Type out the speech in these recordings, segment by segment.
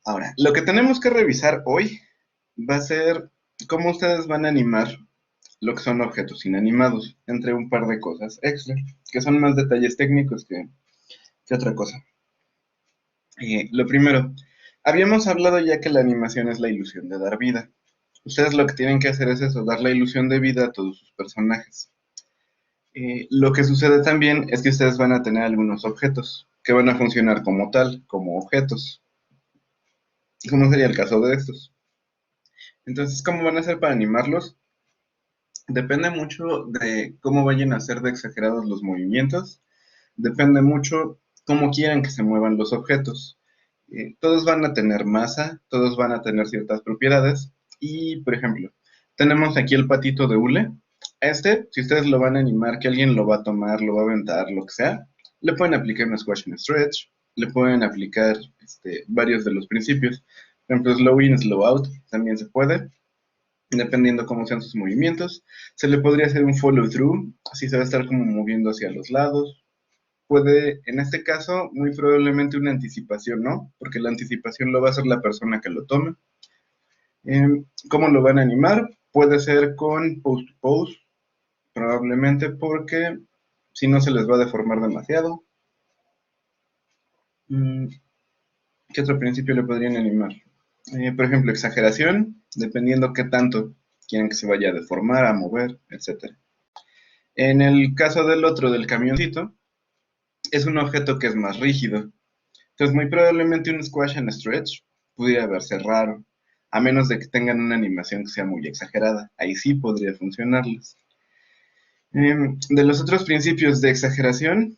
Ahora, lo que tenemos que revisar hoy va a ser cómo ustedes van a animar lo que son objetos inanimados, entre un par de cosas extra, que son más detalles técnicos que otra cosa. Lo primero, habíamos hablado ya que la animación es la ilusión de dar vida. Ustedes lo que tienen que hacer es eso, dar la ilusión de vida a todos sus personajes. Lo que sucede también es que ustedes van a tener algunos objetos que van a funcionar como tal, como objetos. ¿Cómo sería el caso de estos? Entonces, ¿cómo van a hacer para animarlos? Depende mucho de cómo vayan a ser de exagerados los movimientos. Depende mucho cómo quieran que se muevan los objetos. Todos van a tener masa, todos van a tener ciertas propiedades. Y, por ejemplo, tenemos aquí el patito de hule. Si ustedes lo van a animar, que alguien lo va a tomar, lo va a aventar, lo que sea, le pueden aplicar un squash and stretch, le pueden aplicar varios de los principios. Por ejemplo, slow in, slow out, también se puede, dependiendo cómo sean sus movimientos. Se le podría hacer un follow through, así se va a estar como moviendo hacia los lados. Puede, en este caso, muy probablemente una anticipación, ¿no? Porque la anticipación lo va a hacer la persona que lo tome. ¿Cómo lo van a animar? Puede ser con pose to pose, probablemente porque si no se les va a deformar demasiado. Mm, ¿Qué otro principio le podrían animar? Por ejemplo, exageración, dependiendo qué tanto quieren que se vaya a deformar, a mover, etcétera. En el caso del otro, del camioncito, es un objeto que es más rígido. Entonces, muy probablemente un squash and stretch pudiera verse raro, a menos de que tengan una animación que sea muy exagerada. Ahí sí podría funcionarles. De los otros principios de exageración,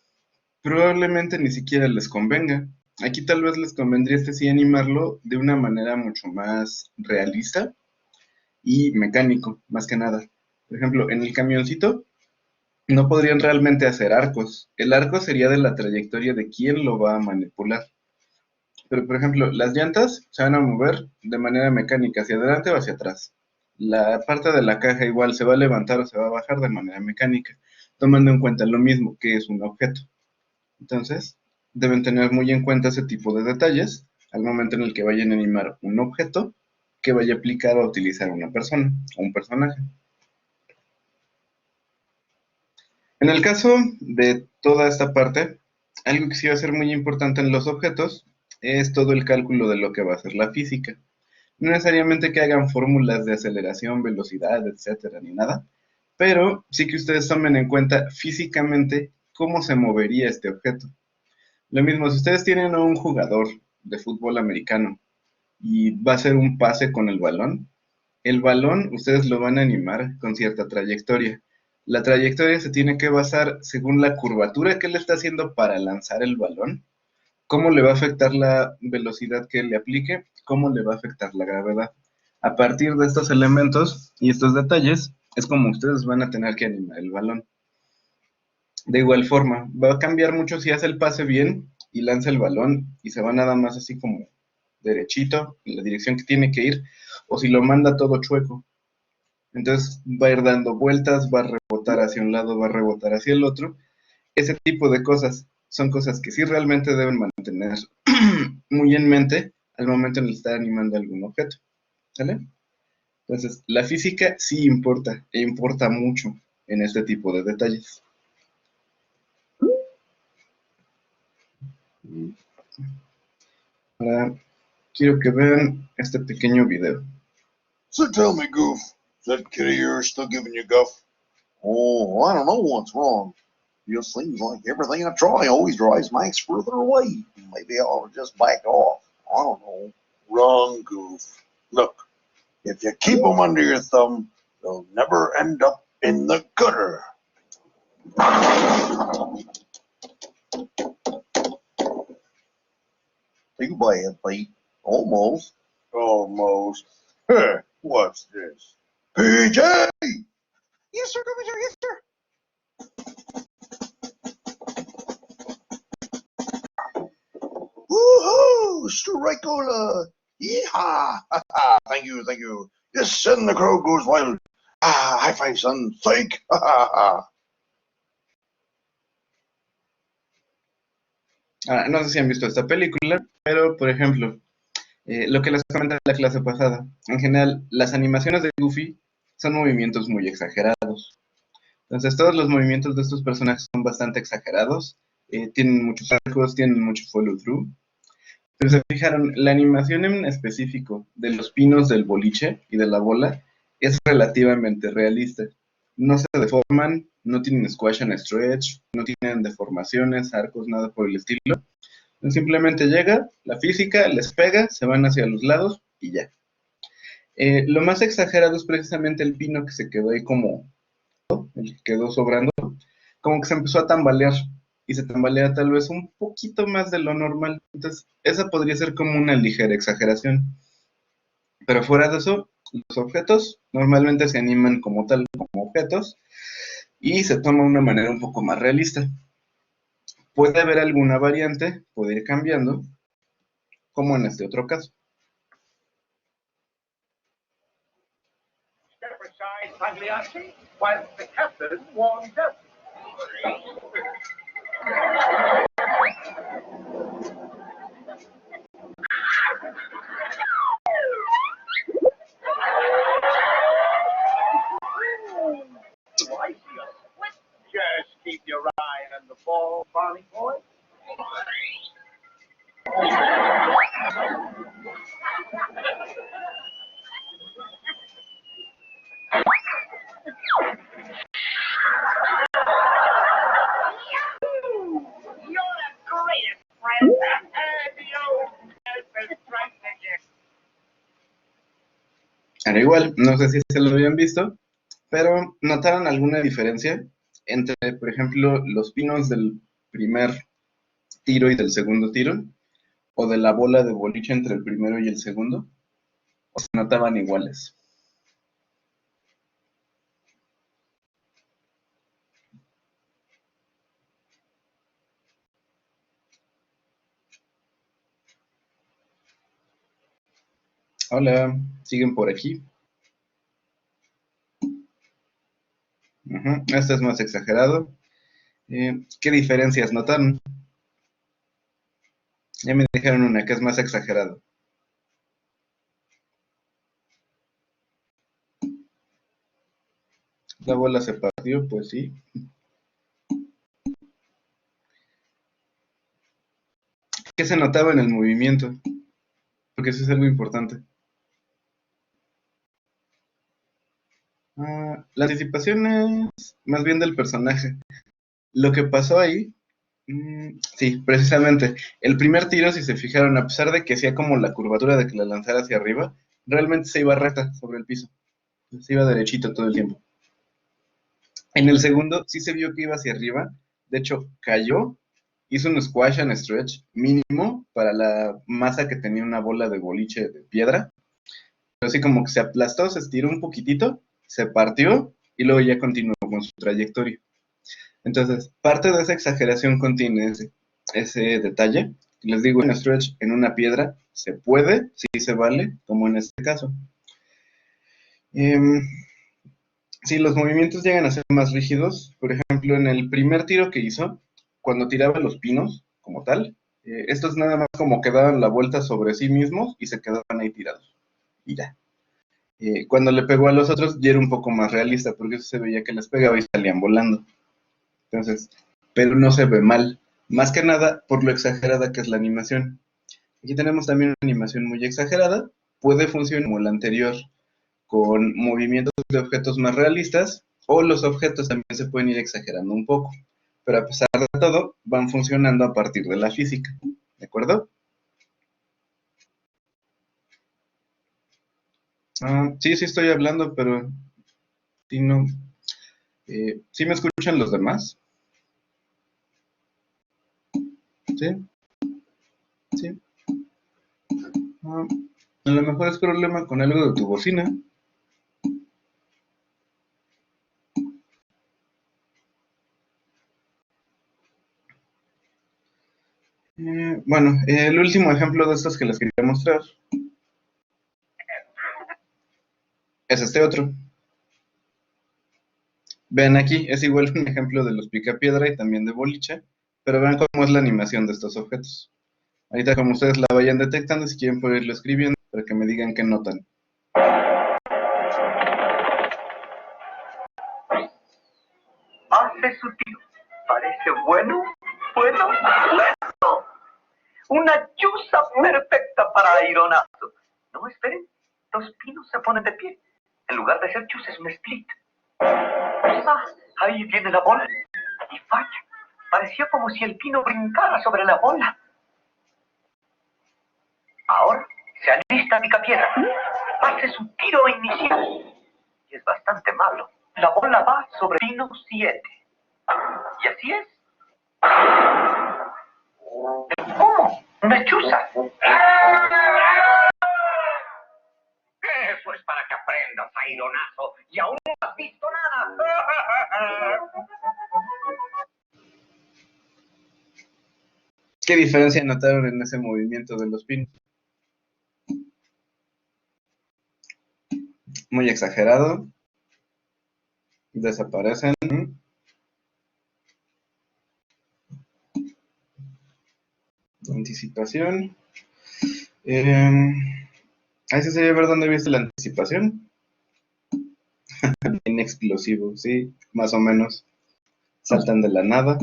probablemente ni siquiera les convenga. Aquí tal vez les convendría sí animarlo de una manera mucho más realista y mecánico, más que nada. Por ejemplo, en el camioncito no podrían realmente hacer arcos. El arco sería de la trayectoria de quién lo va a manipular. Pero, por ejemplo, las llantas se van a mover de manera mecánica, hacia adelante o hacia atrás. La parte de la caja igual se va a levantar o se va a bajar de manera mecánica, tomando en cuenta lo mismo que es un objeto. Entonces, deben tener muy en cuenta ese tipo de detalles al momento en el que vayan a animar un objeto que vaya a aplicar o utilizar una persona o un personaje. En el caso de toda esta parte, algo que sí va a ser muy importante en los objetos es todo el cálculo de lo que va a ser la física. No necesariamente que hagan fórmulas de aceleración, velocidad, etcétera, ni nada, pero sí que ustedes tomen en cuenta físicamente cómo se movería este objeto. Lo mismo, si ustedes tienen a un jugador de fútbol americano y va a hacer un pase con el balón ustedes lo van a animar con cierta trayectoria. La trayectoria se tiene que basar según la curvatura que él está haciendo para lanzar el balón, cómo le va a afectar la velocidad que le aplique, cómo le va a afectar la gravedad. A partir de estos elementos y estos detalles, es como ustedes van a tener que animar el balón. De igual forma, va a cambiar mucho si hace el pase bien y lanza el balón y se va nada más así como derechito en la dirección que tiene que ir, o si lo manda todo chueco. Entonces va a ir dando vueltas, va a rebotar hacia un lado, va a rebotar hacia el otro. Ese tipo de cosas son cosas que sí realmente deben mantener muy en mente al momento en el estar animando algún objeto. ¿Sale? Entonces, la física sí importa, e importa mucho en este tipo de detalles. Ahora, quiero que vean este pequeño video. So tell me, Goof, is that kid of yours still giving you guff? Oh, I don't know what's wrong. Just seems like everything I try always drives Max further away. Maybe I ought to just back off. I don't know. Wrong, Goof. Look, if you keep them under your thumb, they'll never end up in the gutter. Too bad, Pete. Almost. Almost. Huh, what's this? PJ! Yes, sir, Commissioner, yes, sir. Woohoo! Strikeola! Yeehaw! Thank you, thank you. Yes, and the crow goes wild. Ah, high five, son. Psych! No sé si han visto esta película, pero por ejemplo, Lo que les comenté en la clase pasada. En general, las animaciones de Goofy son movimientos muy exagerados. Entonces, todos los movimientos de estos personajes son bastante exagerados. Tienen muchos arcos, tienen mucho follow-through. Pero se fijaron, la animación en específico de los pinos del boliche y de la bola es relativamente realista. No se deforman, no tienen squash and stretch, no tienen deformaciones, arcos, nada por el estilo. Simplemente llega, la física les pega, se van hacia los lados y ya. Lo más exagerado es precisamente el pino que se quedó ahí como, el que quedó sobrando, como que se empezó a tambalear y se tambalea tal vez un poquito más de lo normal. Entonces, esa podría ser como una ligera exageración. Pero fuera de eso, los objetos normalmente se animan como tal, como objetos, y se toma de una manera un poco más realista. Puede haber alguna variante, puede ir cambiando, como en este otro caso. Step aside, Pagliacci, while the captain warms up. I see a split. Just keep your eye on the ball, Barney boy. You're the greatest friend. And you has strike again. Ahora igual, no sé si se lo habían visto, pero ¿notaron alguna diferencia entre, por ejemplo, los pinos del primer tiro y del segundo tiro? ¿O de la bola de boliche entre el primero y el segundo? ¿O se notaban iguales? Hola, ¿siguen por aquí? Este es más exagerado. ¿Qué diferencias notaron? Ya me dijeron una que es más exagerado. La bola se partió, pues sí. ¿Qué se notaba en el movimiento? Porque eso es algo importante. La anticipación es más bien del personaje. Lo que pasó ahí, sí, precisamente. El primer tiro, si se fijaron, a pesar de que hacía como la curvatura de que la lanzara hacia arriba, realmente se iba recta sobre el piso. Se iba derechito todo el tiempo. En el segundo sí se vio que iba hacia arriba. De hecho, cayó, hizo un squash and stretch mínimo para la masa que tenía una bola de boliche de piedra. Pero así como que se aplastó, se estiró un poquitito, se partió y luego ya continuó con su trayectoria. Entonces, parte de esa exageración contiene ese detalle. Les digo, un stretch en una piedra se puede, sí se vale, como en este caso. Sí, los movimientos llegan a ser más rígidos. Por ejemplo, en el primer tiro que hizo, cuando tiraba los pinos, como tal, estos nada más como que daban la vuelta sobre sí mismos y se quedaban ahí tirados. Y ya. Cuando le pegó a los otros, ya era un poco más realista, porque eso se veía que les pegaba y salían volando. Entonces, pero no se ve mal. Más que nada por lo exagerada que es la animación. Aquí tenemos también una animación muy exagerada. Puede funcionar como la anterior, con movimientos de objetos más realistas, o los objetos también se pueden ir exagerando un poco. Pero a pesar de todo, van funcionando a partir de la física. ¿De acuerdo? Sí, sí estoy hablando, pero sí no. ¿Sí me escuchan los demás? Sí, sí. Ah, a lo mejor es problema con algo de tu bocina. Bueno, el último ejemplo de estos que les quería mostrar es este otro. Vean aquí, es igual un ejemplo de los picapiedra y también de boliche, pero vean cómo es la animación de estos objetos. Ahorita como ustedes la vayan detectando, si quieren poder irlo escribiendo para que me digan qué notan. Hace su tiro. Parece bueno. ¡Bueno! Una chuza perfecta para aironazo. No, esperen. Los pinos se ponen de pie. En lugar de ser chus es un split. Ah, ahí viene la bola. Y falla. Pareció como si el pino brincara sobre la bola. Ahora se alista Picapiedra. Hace su tiro inicial. Y es bastante malo. La bola va sobre pino 7. Y así es. ¿Cómo? Una chuza. Eso es para que aprendas, aironazo. Y aún no has visto nada. ¿Qué diferencia notaron en ese movimiento de los pinos? Muy exagerado. Desaparecen. Anticipación. Ahí sí sería ver dónde viste la anticipación. Bien explosivo, sí, más o menos. Saltan de la nada.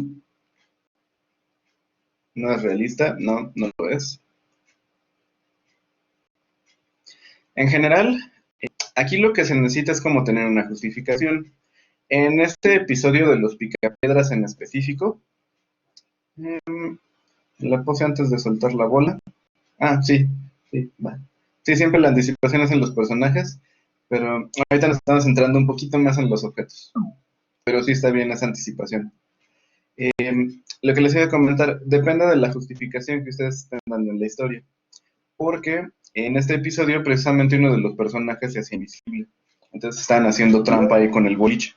¿No es realista? No, no lo es. En general, aquí lo que se necesita es como tener una justificación. En este episodio de los picapiedras en específico, la pose antes de soltar la bola. Ah, sí, sí, va. Sí, siempre la anticipación es en los personajes, pero ahorita nos estamos centrando un poquito más en los objetos. Pero sí está bien esa anticipación. Lo que les iba a comentar, depende de la justificación que ustedes estén dando en la historia. Porque en este episodio precisamente uno de los personajes se hacía invisible. Entonces estaban haciendo trampa ahí con el boliche.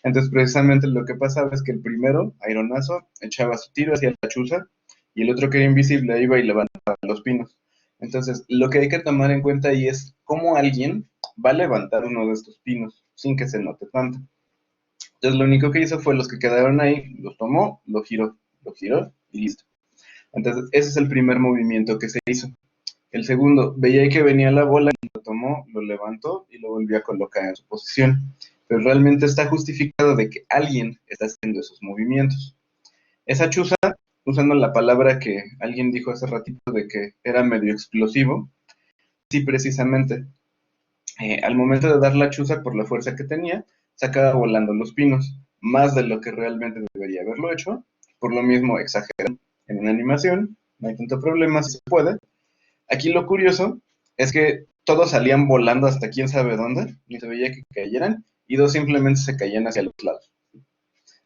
Entonces precisamente lo que pasaba es que el primero, Aironazo, echaba su tiro hacia la chuza y el otro que era invisible iba y levantaba los pinos. Entonces lo que hay que tomar en cuenta ahí es cómo alguien va a levantar uno de estos pinos sin que se note tanto. Entonces lo único que hizo fue los que quedaron ahí, los tomó, lo giró y listo. Entonces ese es el primer movimiento que se hizo. El segundo, veía que venía la bola, lo tomó, lo levantó y lo volvió a colocar en su posición. Pero realmente está justificado de que alguien está haciendo esos movimientos. Esa chuza, usando la palabra que alguien dijo hace ratito de que era medio explosivo, sí, precisamente, al momento de dar la chuza por la fuerza que tenía, sacaba volando los pinos, más de lo que realmente debería haberlo hecho. Por lo mismo, exagerado en una animación, no hay tanto problema si se puede. Aquí lo curioso es que todos salían volando hasta quién sabe dónde, ni se veía que cayeran, y dos simplemente se caían hacia los lados.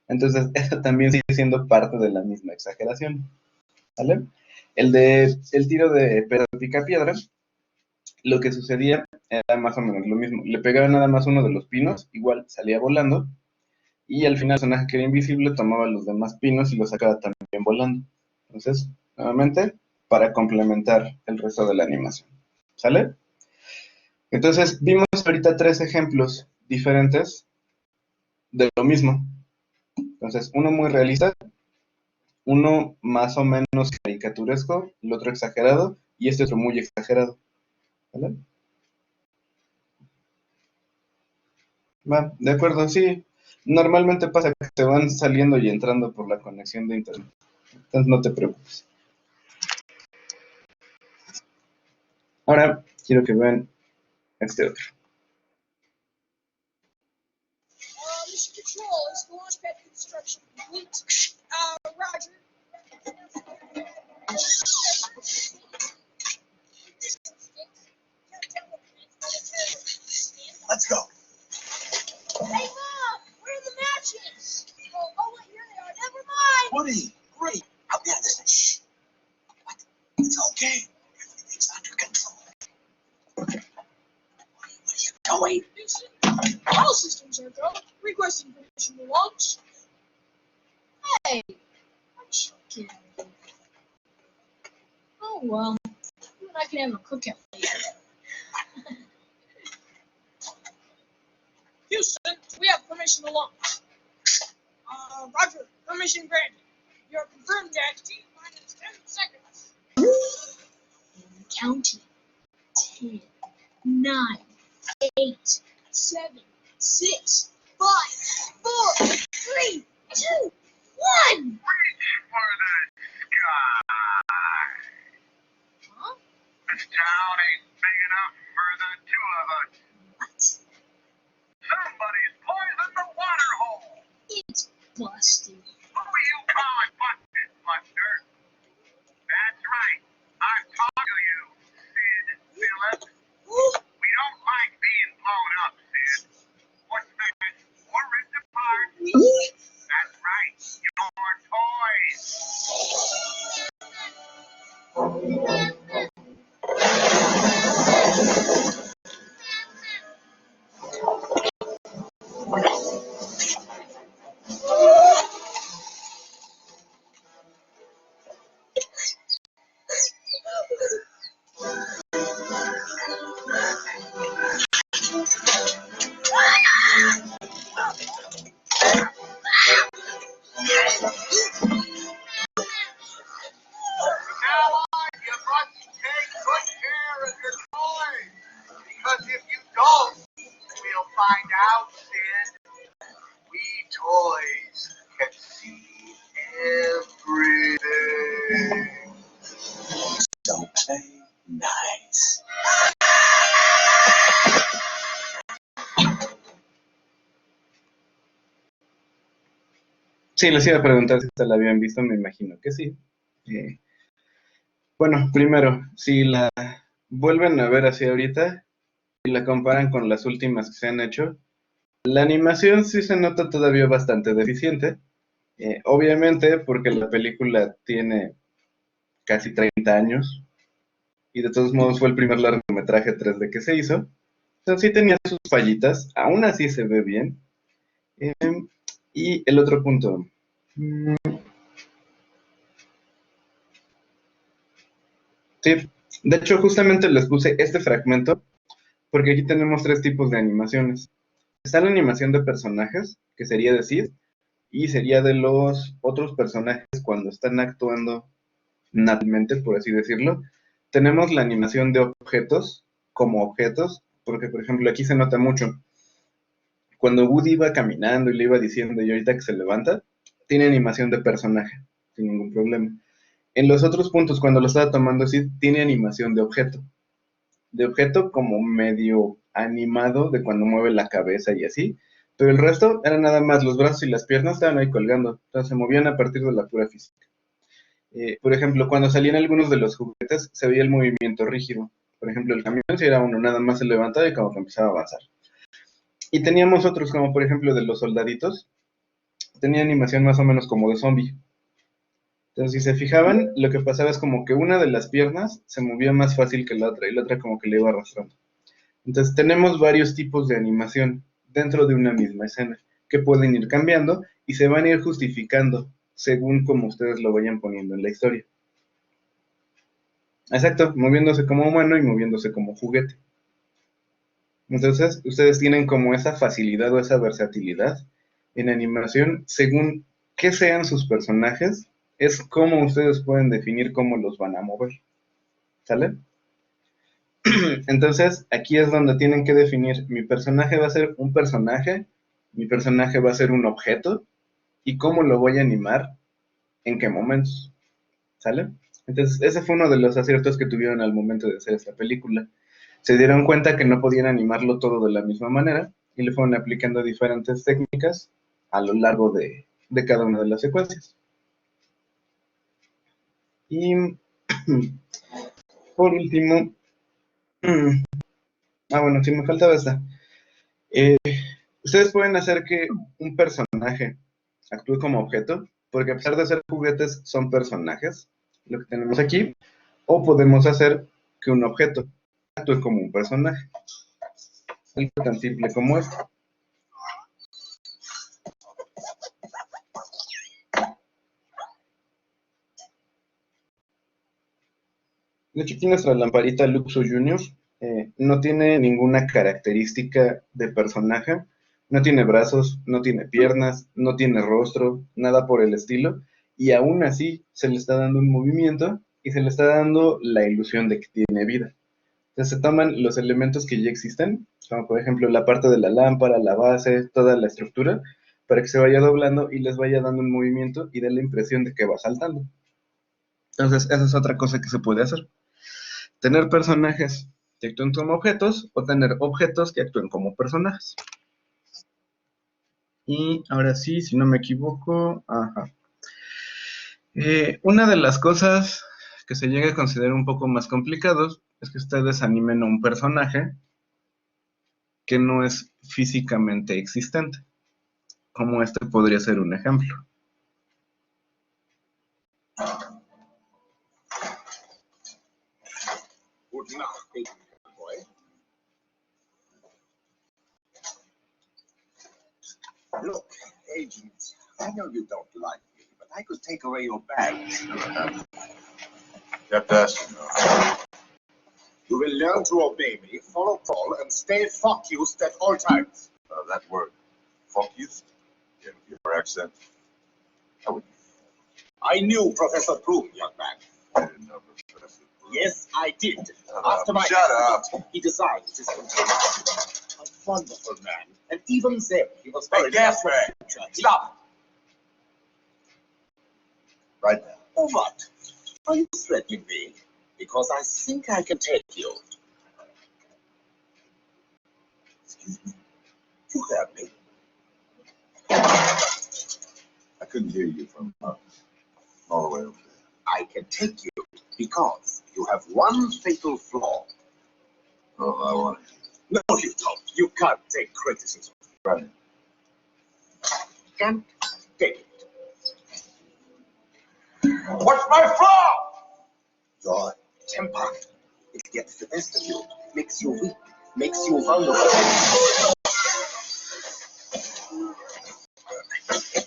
Entonces, eso también sigue siendo parte de la misma exageración, ¿vale? El tiro de Pedro Picapiedra, lo que sucedía era más o menos lo mismo. Le pegaba nada más uno de los pinos, igual salía volando, y al final el personaje que era invisible tomaba los demás pinos y los sacaba también volando. Entonces, nuevamente, para complementar el resto de la animación. ¿Sale? Entonces, vimos ahorita 3 ejemplos diferentes de lo mismo. Entonces, uno muy realista, uno más o menos caricaturesco, el otro exagerado, y este otro muy exagerado. ¿Vale? Va, de acuerdo, sí. Normalmente pasa que te van saliendo y entrando por la conexión de internet. Entonces, no te preocupes. Ahora, quiero que vean este otro. Mission Control, is the launch pad construction complete? Roger. Let's go. Hey, Mom, where are the matches? Oh, wait, here they are. Never mind. Woody, great. I'll be out of this thing. Shh. What? It's okay. Everything's under control. What are you doing? All systems are go. Requesting permission to launch. Hey, I'm joking. Oh, well. You and I can have a cookout later. Houston, we have permission to launch. Roger, permission granted. You're confirmed at T-minus 10 seconds. counting. 10, 9, 8, 7, 6, 5, 4, 3, 2, 1. Huh? This town ain't big enough for the two of us. What? Somebody's poisoned the water hole. It's busted. Who you calling busted, Buster? That's right. I'm talking to you, Sid Phillips. We don't like being blown up, Sid. What's that? Or ripped apart? That's right. Your toys. Now on, you must take good care of your toys. Because if you don't, we'll find out, Sid. We toys can see everything. So play nice. Sí, les iba a preguntar si ustedes la habían visto, me imagino que sí. Bueno, primero, si la vuelven a ver así ahorita y la comparan con las últimas que se han hecho, la animación sí se nota todavía bastante deficiente. Obviamente porque la película tiene casi 30 años y de todos modos fue el primer largometraje 3D que se hizo. Entonces sí tenía sus fallitas, aún así se ve bien. Eh, y el otro punto. Sí, de hecho justamente les puse este fragmento porque aquí tenemos tres tipos de animaciones. Está la animación de personajes, que sería de Sid, y sería de los otros personajes cuando están actuando naturalmente, por así decirlo. Tenemos la animación de objetos como objetos, porque por ejemplo aquí se nota mucho. Cuando Woody iba caminando y le iba diciendo y ahorita que se levanta, tiene animación de personaje, sin ningún problema. En los otros puntos, cuando lo estaba tomando Sid, tiene animación de objeto. De objeto como medio animado de cuando mueve la cabeza y así, pero el resto era nada más los brazos y las piernas estaban ahí colgando, entonces se movían a partir de la pura física. Por ejemplo, cuando salían algunos de los juguetes se veía el movimiento rígido. Por ejemplo, el camión si era uno, nada más se levantaba y como que empezaba a avanzar. Y teníamos otros como por ejemplo de los soldaditos, tenía animación más o menos como de zombie. Entonces, si se fijaban, lo que pasaba es como que una de las piernas se movía más fácil que la otra y la otra como que le iba arrastrando. Entonces tenemos varios tipos de animación dentro de una misma escena que pueden ir cambiando y se van a ir justificando según como ustedes lo vayan poniendo en la historia. Exacto, moviéndose como humano y moviéndose como juguete. Entonces ustedes tienen como esa facilidad o esa versatilidad en animación según qué sean sus personajes, es como ustedes pueden definir cómo los van a mover. ¿Sale? Entonces, aquí es donde tienen que definir, mi personaje va a ser un personaje, mi personaje va a ser un objeto, y cómo lo voy a animar, en qué momentos, ¿sale? Entonces, ese fue uno de los aciertos que tuvieron al momento de hacer esta película. Se dieron cuenta que no podían animarlo todo de la misma manera, y le fueron aplicando diferentes técnicas a lo largo de cada una de las secuencias. Y, por último, bueno, sí me faltaba esta. Ustedes pueden hacer que un personaje actúe como objeto, porque a pesar de ser juguetes, son personajes, lo que tenemos aquí, o podemos hacer que un objeto actúe como un personaje. Algo tan simple como esto. De hecho, aquí nuestra lamparita Luxo Junior no tiene ninguna característica de personaje, no tiene brazos, no tiene piernas, no tiene rostro, nada por el estilo, y aún así se le está dando un movimiento y se le está dando la ilusión de que tiene vida. Entonces se toman los elementos que ya existen, como por ejemplo la parte de la lámpara, la base, toda la estructura, para que se vaya doblando y les vaya dando un movimiento y dé la impresión de que va saltando. Entonces esa es otra cosa que se puede hacer. Tener personajes que actúen como objetos o tener objetos que actúen como personajes. Y ahora sí, si no me equivoco, ajá. Una de las cosas que se llega a considerar un poco más complicados es que ustedes animen a un personaje que no es físicamente existente, como este podría ser un ejemplo. Good enough, boy. Look, Agent, I know you don't like me, but I could take away your badge. You have to ask him. You will learn to obey me, follow Paul, and stay focused at all times. That word, focused? Yeah, with your accent. I knew Professor Broom, young man. I didn't know Professor Broom. Yes, I did. After my accident, he designed this container. A wonderful man. And even then, he was very gas man. Stop! Right now. Oh, what? Are you threatening me? Because I think I can take you. Excuse me. You heard me. I couldn't hear you from all the way over there. I can take you because you have one fatal flaw. Oh, I want it. No, you don't. You can't take criticism. Right. Can't take it. What's my flaw? Your temper. It gets the best of you. Makes you weak. Makes you vulnerable.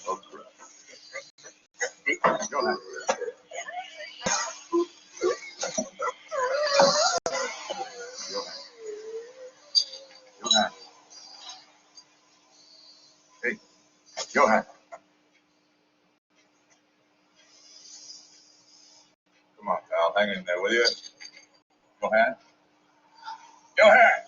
Oh, crap. Go ahead. Johan. Hey, Johan. Come on, pal. Hang in there, will you? Johan? Johan!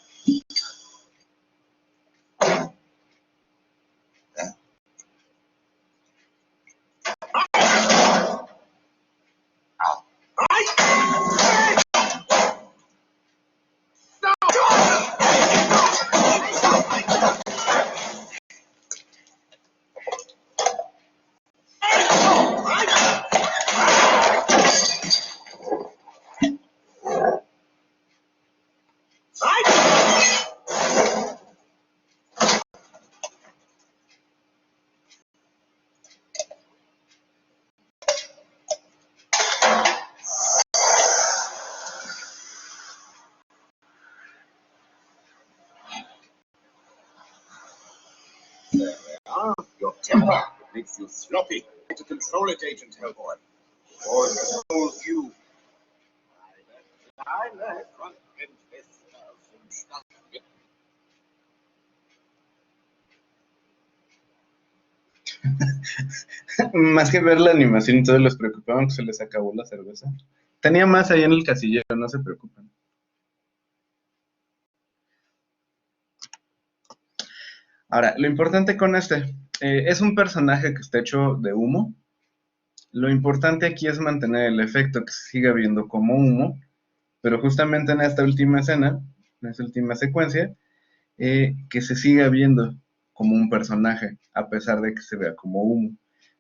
Your temper makes you sloppy. Try to control it, Agent Hellboy. Or it controls you. Más que ver la animación, todos los preocupaban que se les acabó la cerveza. Tenía más ahí en el casillero, no se preocupen. Ahora, lo importante con este, es un personaje que está hecho de humo. Lo importante aquí es mantener el efecto, que se siga viendo como humo, pero justamente en esta última escena, en esta última secuencia, que se siga viendo como un personaje, a pesar de que se vea como humo.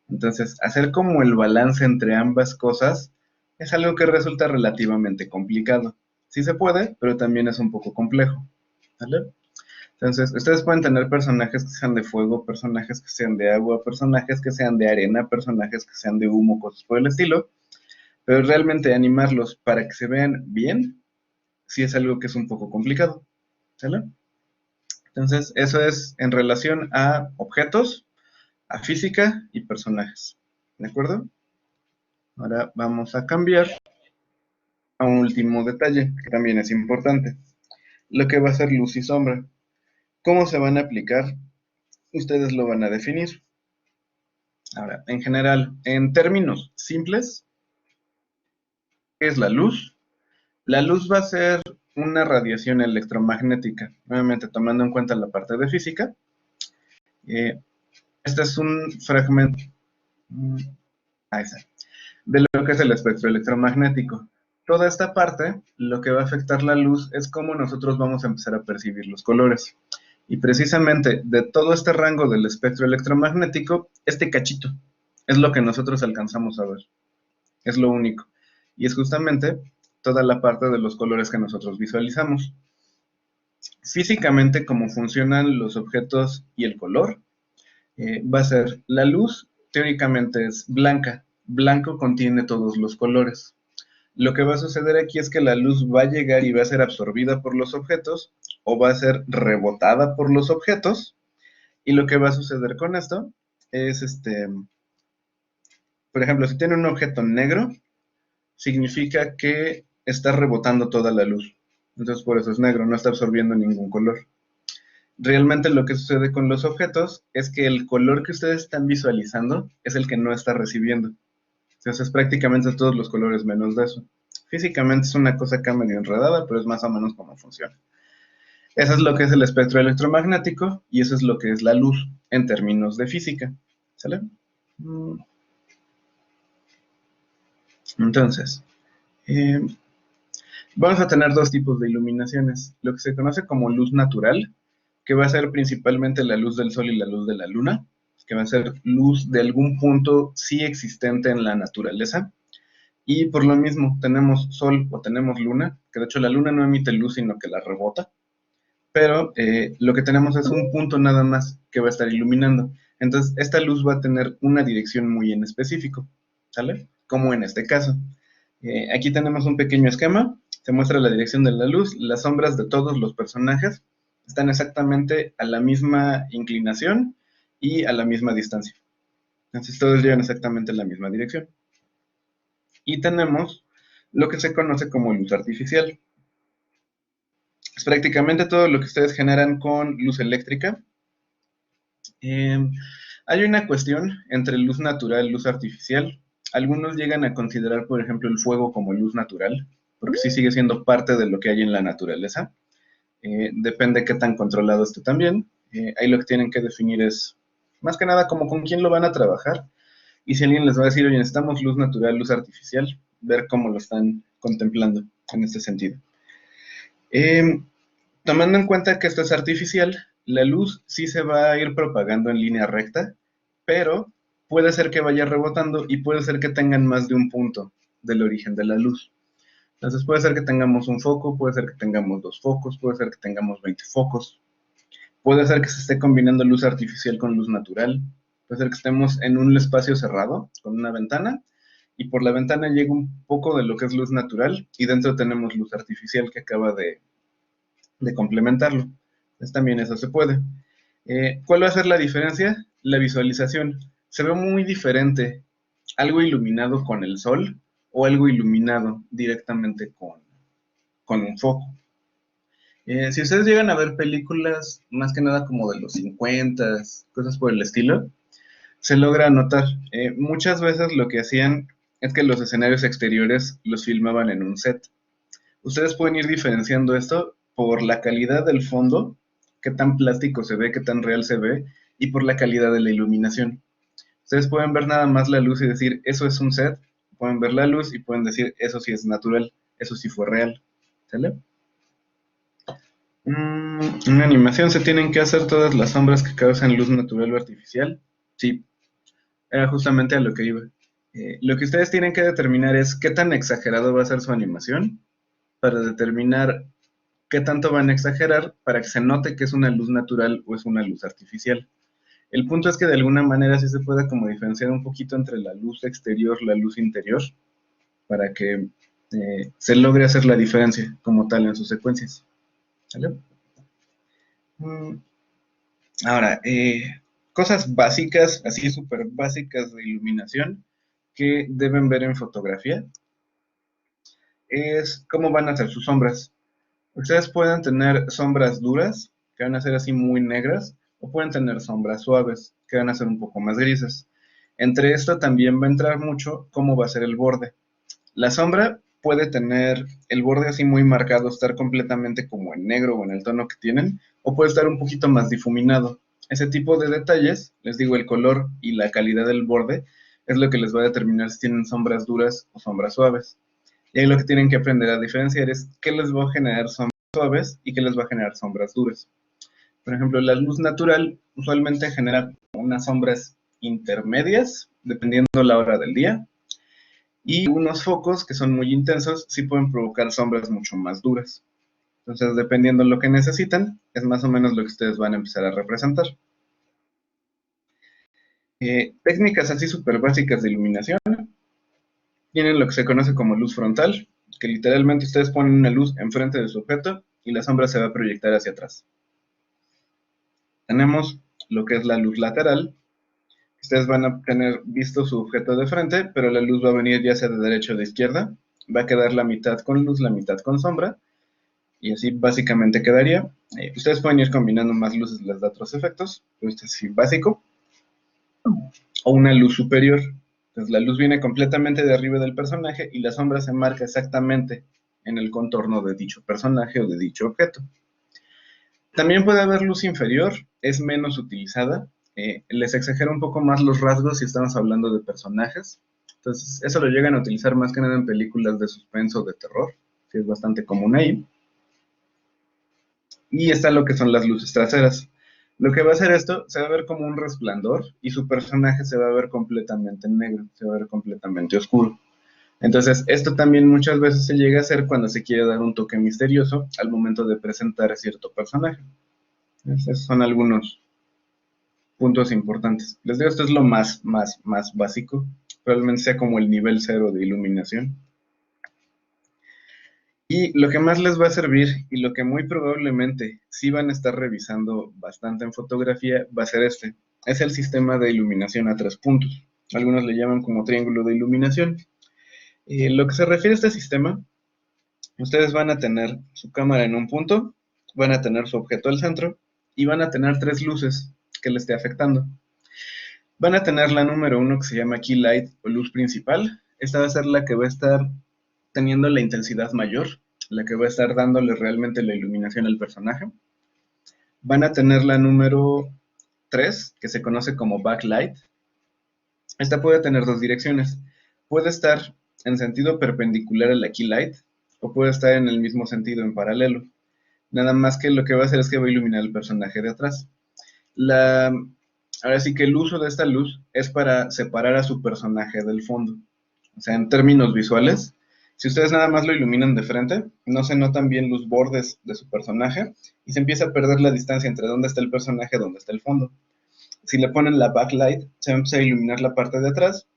Entonces, hacer como el balance entre ambas cosas es algo que resulta relativamente complicado. Sí se puede, pero también es un poco complejo, ¿vale? Entonces, ustedes pueden tener personajes que sean de fuego, personajes que sean de agua, personajes que sean de arena, personajes que sean de humo, cosas por el estilo, pero realmente animarlos para que se vean bien, sí es algo que es un poco complicado, ¿sale? Entonces, eso es en relación a objetos, a física y personajes, ¿de acuerdo? Ahora vamos a cambiar a un último detalle que también es importante, lo que va a ser luz y sombra. ¿Cómo se van a aplicar? Ustedes lo van a definir. Ahora, en general, en términos simples, ¿Qué es la luz? La luz va a ser una radiación electromagnética, nuevamente tomando en cuenta la parte de física. Este es un fragmento, ahí está, de lo que es el espectro electromagnético. Toda esta parte, lo que va a afectar la luz es cómo nosotros vamos a empezar a percibir los colores. Y precisamente de todo este rango del espectro electromagnético, este cachito es lo que nosotros alcanzamos a ver. Es lo único. Y es justamente toda la parte de los colores que nosotros visualizamos. Físicamente, cómo funcionan los objetos y el color, va a ser la luz, teóricamente es blanca. Blanco contiene todos los colores. Lo que va a suceder aquí es que la luz va a llegar y va a ser absorbida por los objetos o va a ser rebotada por los objetos. Y lo que va a suceder con esto es, por ejemplo, si tiene un objeto negro, significa que está rebotando toda la luz. Entonces por eso es negro, no está absorbiendo ningún color. Realmente lo que sucede con los objetos es que el color que ustedes están visualizando es el que no está recibiendo. Entonces es prácticamente todos los colores menos de eso. Físicamente es una cosa acá medio enredada, pero es más o menos cómo funciona. Eso es lo que es el espectro electromagnético y eso es lo que es la luz en términos de física. ¿Sale? Entonces, vamos a tener dos tipos de iluminaciones. Lo que se conoce como luz natural, que va a ser principalmente la luz del sol y la luz de la luna, que va a ser luz de algún punto sí existente en la naturaleza. Y por lo mismo, tenemos sol o tenemos luna, que de hecho la luna no emite luz, sino que la rebota. Pero lo que tenemos es un punto nada más que va a estar iluminando. Entonces, esta luz va a tener una dirección muy en específico, ¿sale? Como en este caso. Aquí tenemos un pequeño esquema, se muestra la dirección de la luz, las sombras de todos los personajes están exactamente a la misma inclinación y a la misma distancia. Entonces, todos llevan exactamente la misma dirección. Y tenemos lo que se conoce como luz artificial. Es prácticamente todo lo que ustedes generan con luz eléctrica. Hay una cuestión entre luz natural y luz artificial. Algunos llegan a considerar, por ejemplo, el fuego como luz natural, porque sí sigue siendo parte de lo que hay en la naturaleza. Depende qué tan controlado esté también. Ahí lo que tienen que definir es, más que nada, como con quién lo van a trabajar. Y si alguien les va a decir, oye, necesitamos luz natural, luz artificial, ver cómo lo están contemplando en este sentido. Tomando en cuenta que esto es artificial, la luz sí se va a ir propagando en línea recta, pero puede ser que vaya rebotando y puede ser que tengan más de un punto del origen de la luz. Entonces puede ser que tengamos un foco, puede ser que tengamos 2 focos, puede ser que tengamos 20 focos, puede ser que se esté combinando luz artificial con luz natural, puede ser que estemos en un espacio cerrado con una ventana y por la ventana llega un poco de lo que es luz natural y dentro tenemos luz artificial que acaba de complementarlo. Entonces también eso se puede. ¿Cuál va a ser la diferencia? La visualización. Se ve muy diferente algo iluminado con el sol o algo iluminado directamente con un foco. Si ustedes llegan a ver películas, más que nada como de los 50, cosas por el estilo, se logra notar. Muchas veces lo que hacían es que los escenarios exteriores los filmaban en un set. Ustedes pueden ir diferenciando esto por la calidad del fondo, qué tan plástico se ve, qué tan real se ve, y por la calidad de la iluminación. Ustedes pueden ver nada más la luz y decir, eso es un set, pueden ver la luz y pueden decir, eso sí es natural, eso sí fue real. ¿Sale? En animación se tienen que hacer todas las sombras que causan luz natural o artificial. Sí, era justamente a lo que iba. Lo que ustedes tienen que determinar es qué tan exagerado va a ser su animación para determinar qué tanto van a exagerar para que se note que es una luz natural o es una luz artificial. El punto es que de alguna manera sí se pueda como diferenciar un poquito entre la luz exterior, la luz interior, para que se logre hacer la diferencia como tal en sus secuencias. ¿Vale? Ahora, cosas básicas, así súper básicas de iluminación que deben ver en fotografía es cómo van a hacer sus sombras. Ustedes pueden tener sombras duras, que van a ser así muy negras, o pueden tener sombras suaves, que van a ser un poco más grises. Entre esto también va a entrar mucho cómo va a ser el borde. La sombra puede tener el borde así muy marcado, estar completamente como en negro o en el tono que tienen, o puede estar un poquito más difuminado. Ese tipo de detalles, les digo, el color y la calidad del borde es lo que les va a determinar si tienen sombras duras o sombras suaves. Y ahí lo que tienen que aprender a diferenciar es qué les va a generar sombras suaves y qué les va a generar sombras duras. Por ejemplo, la luz natural usualmente genera unas sombras intermedias, dependiendo la hora del día, y unos focos que son muy intensos sí pueden provocar sombras mucho más duras. Entonces, dependiendo de lo que necesitan, es más o menos lo que ustedes van a empezar a representar. Técnicas así súper básicas de iluminación tienen lo que se conoce como luz frontal, que literalmente ustedes ponen una luz enfrente de su objeto y la sombra se va a proyectar hacia atrás. Tenemos lo que es la luz lateral. Ustedes van a tener visto su objeto de frente, pero la luz va a venir ya sea de derecha o de izquierda. Va a quedar la mitad con luz, la mitad con sombra. Y así básicamente quedaría. Ustedes pueden ir combinando más luces, les da otros efectos. Pero este es así básico. O una luz superior. Entonces la luz viene completamente de arriba del personaje y la sombra se marca exactamente en el contorno de dicho personaje o de dicho objeto. También puede haber luz inferior, es menos utilizada, les exagera un poco más los rasgos si estamos hablando de personajes. Entonces, eso lo llegan a utilizar más que nada en películas de suspenso o de terror, que es bastante común ahí. Y está lo que son las luces traseras. Lo que va a hacer esto, se va a ver como un resplandor y su personaje se va a ver completamente negro, se va a ver completamente oscuro. Entonces, esto también muchas veces se llega a hacer cuando se quiere dar un toque misterioso al momento de presentar a cierto personaje. Esos son algunos puntos importantes. Les digo, esto es lo más básico. Probablemente sea como el nivel cero de iluminación. Y lo que más les va a servir y lo que muy probablemente sí van a estar revisando bastante en fotografía va a ser este. Es el sistema de iluminación a 3 puntos. Algunos le llaman como triángulo de iluminación. Lo que se refiere a este sistema, ustedes van a tener su cámara en un punto, van a tener su objeto al centro y van a tener 3 luces que le esté afectando. Van a tener la número 1 que se llama Key Light o luz principal. Esta va a ser la que va a estar teniendo la intensidad mayor, la que va a estar dándole realmente la iluminación al personaje. Van a tener la número 3 que se conoce como backlight. Esta puede tener 2 direcciones. Puede estar en sentido perpendicular a la Key Light o puede estar en el mismo sentido en paralelo. Nada más que lo que va a hacer es que va a iluminar el personaje de atrás. Ahora sí que el uso de esta luz es para separar a su personaje del fondo. O sea, en términos visuales, si ustedes nada más lo iluminan de frente, no se notan bien los bordes de su personaje y se empieza a perder la distancia entre dónde está el personaje y dónde está el fondo. Si le ponen la backlight, se empieza a iluminar la parte de atrás,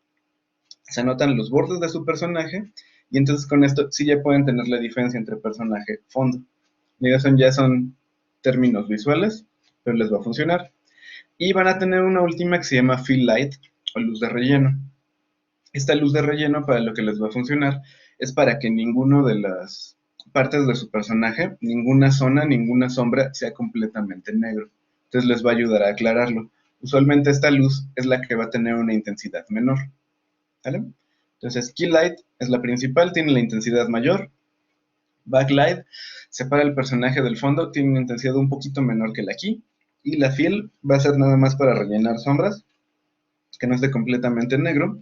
se notan los bordes de su personaje y entonces con esto sí ya pueden tener la diferencia entre personaje y fondo. Y eso ya son términos visuales, pero les va a funcionar. Y van a tener una última que se llama Fill Light o luz de relleno. Esta luz de relleno para lo que les va a funcionar es para que ninguno de las partes de su personaje, ninguna zona, ninguna sombra sea completamente negro. Entonces les va a ayudar a aclararlo. Usualmente esta luz es la que va a tener una intensidad menor. ¿Vale? Entonces Key Light es la principal, tiene la intensidad mayor. Backlight separa el personaje del fondo, tiene una intensidad un poquito menor que la Key. Y la Fill va a ser nada más para rellenar sombras, que no esté completamente negro,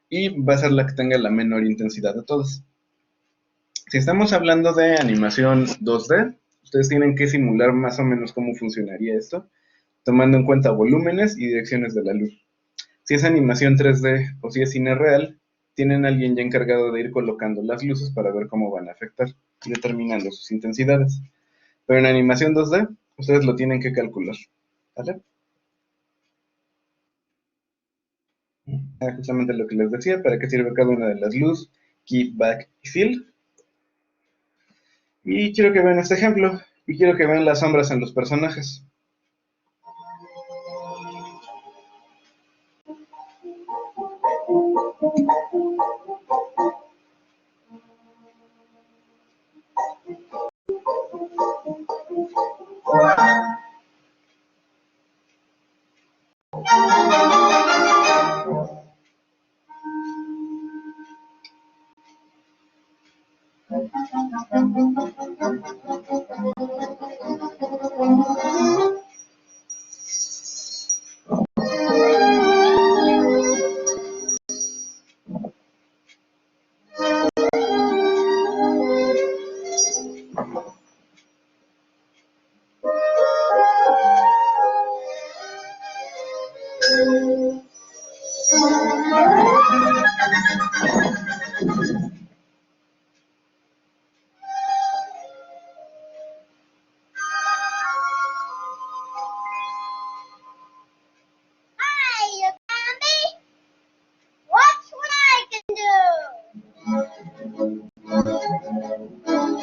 y va a ser la que tenga la menor intensidad de todas. Si estamos hablando de animación 2D, ustedes tienen que simular más o menos cómo funcionaría esto, tomando en cuenta volúmenes y direcciones de la luz. Si es animación 3D o si es cine real, tienen a alguien ya encargado de ir colocando las luces para ver cómo van a afectar y determinando sus intensidades. Pero en animación 2D, ustedes lo tienen que calcular. ¿Vale? Justamente lo que les decía, para qué sirve cada una de las luces, key, back y fill. Y quiero que vean este ejemplo, y quiero que vean las sombras en los personajes.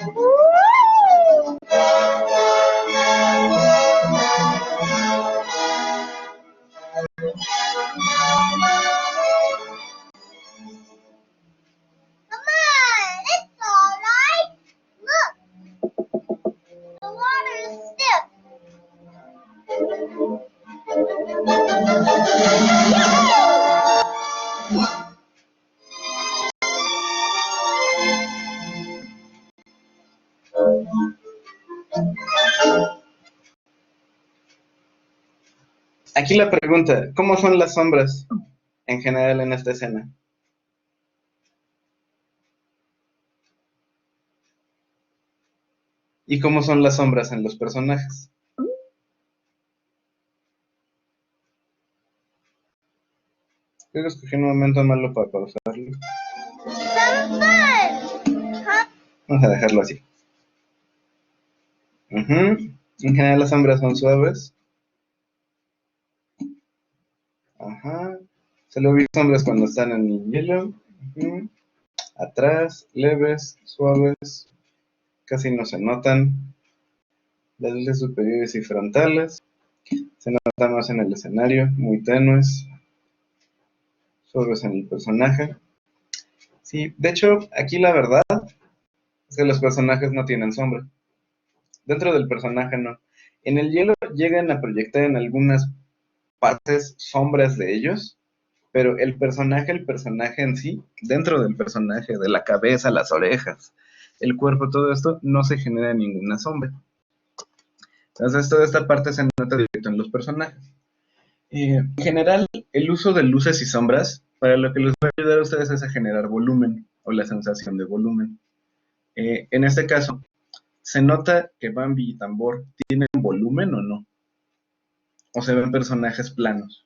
Come on, it's all right. Look, the water is stiff. Aquí la pregunta, ¿cómo son las sombras en general en esta escena? ¿Y cómo son las sombras en los personajes? Creo que escogí un momento malo para pausarlo. Some fun. Huh? Vamos a dejarlo así. En general las sombras son suaves. Ajá. Solo vi sombras cuando están en el hielo. Atrás, leves, suaves. Casi no se notan. Las luces superiores y frontales. Se nota más en el escenario, muy tenues. Suaves en el personaje. Sí, de hecho, aquí la verdad es que los personajes no tienen sombra. Dentro del personaje no. En el hielo llegan a proyectar en algunas partes sombras de ellos, pero el personaje en sí, dentro del personaje, de la cabeza, las orejas, el cuerpo, todo esto, no se genera ninguna sombra. Entonces toda esta parte se nota directo en los personajes. En general, el uso de luces y sombras, para lo que les va a ayudar a ustedes es a generar volumen, o la sensación de volumen. En este caso, ¿se nota que Bambi y Tambor tienen volumen o no? ¿O se ven personajes planos?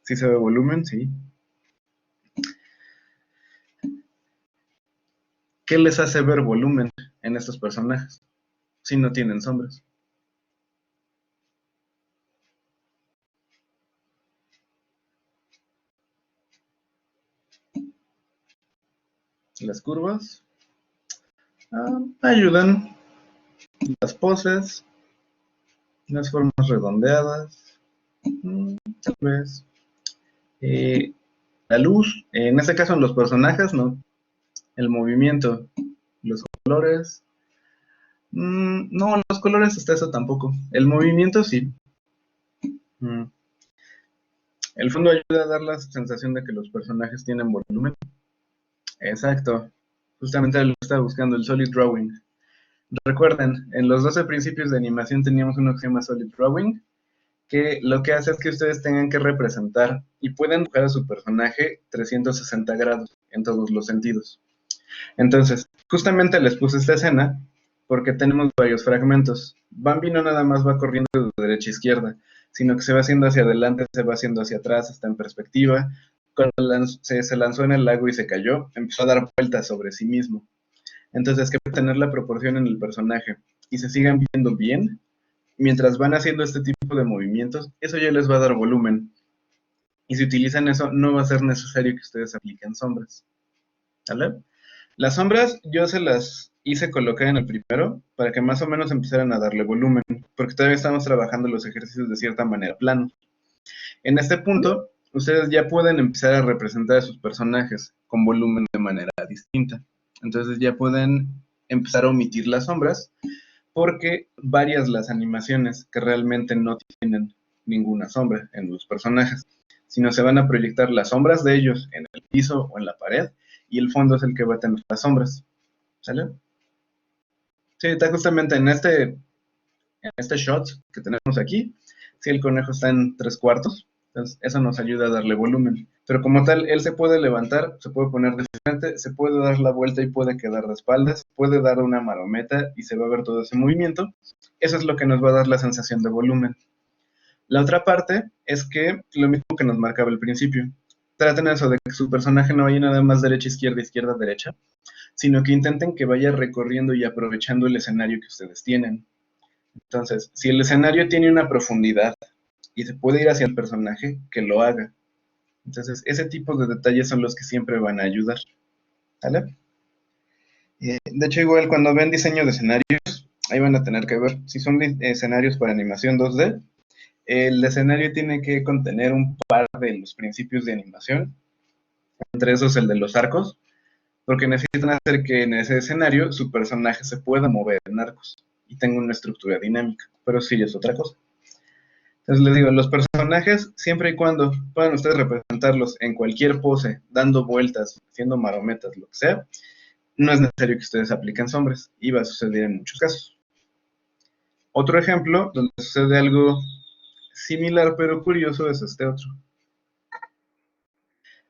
¿Sí se ve volumen? Sí. ¿Qué les hace ver volumen en estos personajes si no tienen sombras? Las curvas ayudan, las poses, las formas redondeadas, tal vez. La luz, en este caso en los personajes, no. El movimiento, los colores. No, los colores hasta eso tampoco. El movimiento sí. Mm, El fondo ayuda a dar la sensación de que los personajes tienen volumen. Exacto. Justamente lo estaba buscando, el Solid Drawing. Recuerden, en los 12 principios de animación teníamos uno que se llama Solid Drawing, que lo que hace es que ustedes tengan que representar y pueden dibujar a su personaje 360 grados en todos los sentidos. Entonces, justamente les puse esta escena porque tenemos varios fragmentos. Bambi no nada más va corriendo de derecha a izquierda, sino que se va haciendo hacia adelante, se va haciendo hacia atrás, está en perspectiva. Cuando se lanzó en el lago y se cayó, empezó a dar vueltas sobre sí mismo. Entonces, que tener la proporción en el personaje y se sigan viendo bien, mientras van haciendo este tipo de movimientos, eso ya les va a dar volumen. Y si utilizan eso, no va a ser necesario que ustedes apliquen sombras. ¿Vale? Las sombras yo se las hice colocar en el primero para que más o menos empezaran a darle volumen, porque todavía estamos trabajando los ejercicios de cierta manera plano. En este punto, ustedes ya pueden empezar a representar a sus personajes con volumen de manera distinta. Entonces ya pueden empezar a omitir las sombras, porque varias las animaciones que realmente no tienen ninguna sombra en los personajes, sino se van a proyectar las sombras de ellos en el piso o en la pared, y el fondo es el que va a tener las sombras. ¿Sale? Sí, está justamente en este shot que tenemos aquí. Sí, el conejo está en 3/4, entonces eso nos ayuda a darle volumen. Pero como tal, él se puede levantar, se puede poner de frente, se puede dar la vuelta y puede quedar de espaldas, puede dar una marometa y se va a ver todo ese movimiento. Eso es lo que nos va a dar la sensación de volumen. La otra parte es que lo mismo que nos marcaba al principio. Traten eso de que su personaje no vaya nada más derecha, izquierda, derecha, sino que intenten que vaya recorriendo y aprovechando el escenario que ustedes tienen. Entonces, si el escenario tiene una profundidad y se puede ir hacia el personaje, que lo haga. Entonces, ese tipo de detalles son los que siempre van a ayudar. ¿Vale? De hecho, igual cuando ven diseño de escenarios, ahí van a tener que ver, si son escenarios para animación 2D, el escenario tiene que contener un par de los principios de animación, entre esos el de los arcos, porque necesitan hacer que en ese escenario su personaje se pueda mover en arcos y tenga una estructura dinámica, pero sí es otra cosa. Entonces les digo, los personajes, siempre y cuando puedan ustedes representarlos en cualquier pose, dando vueltas, haciendo marometas, lo que sea, no es necesario que ustedes apliquen sombras, y va a suceder en muchos casos. Otro ejemplo donde sucede algo similar pero curioso es este otro.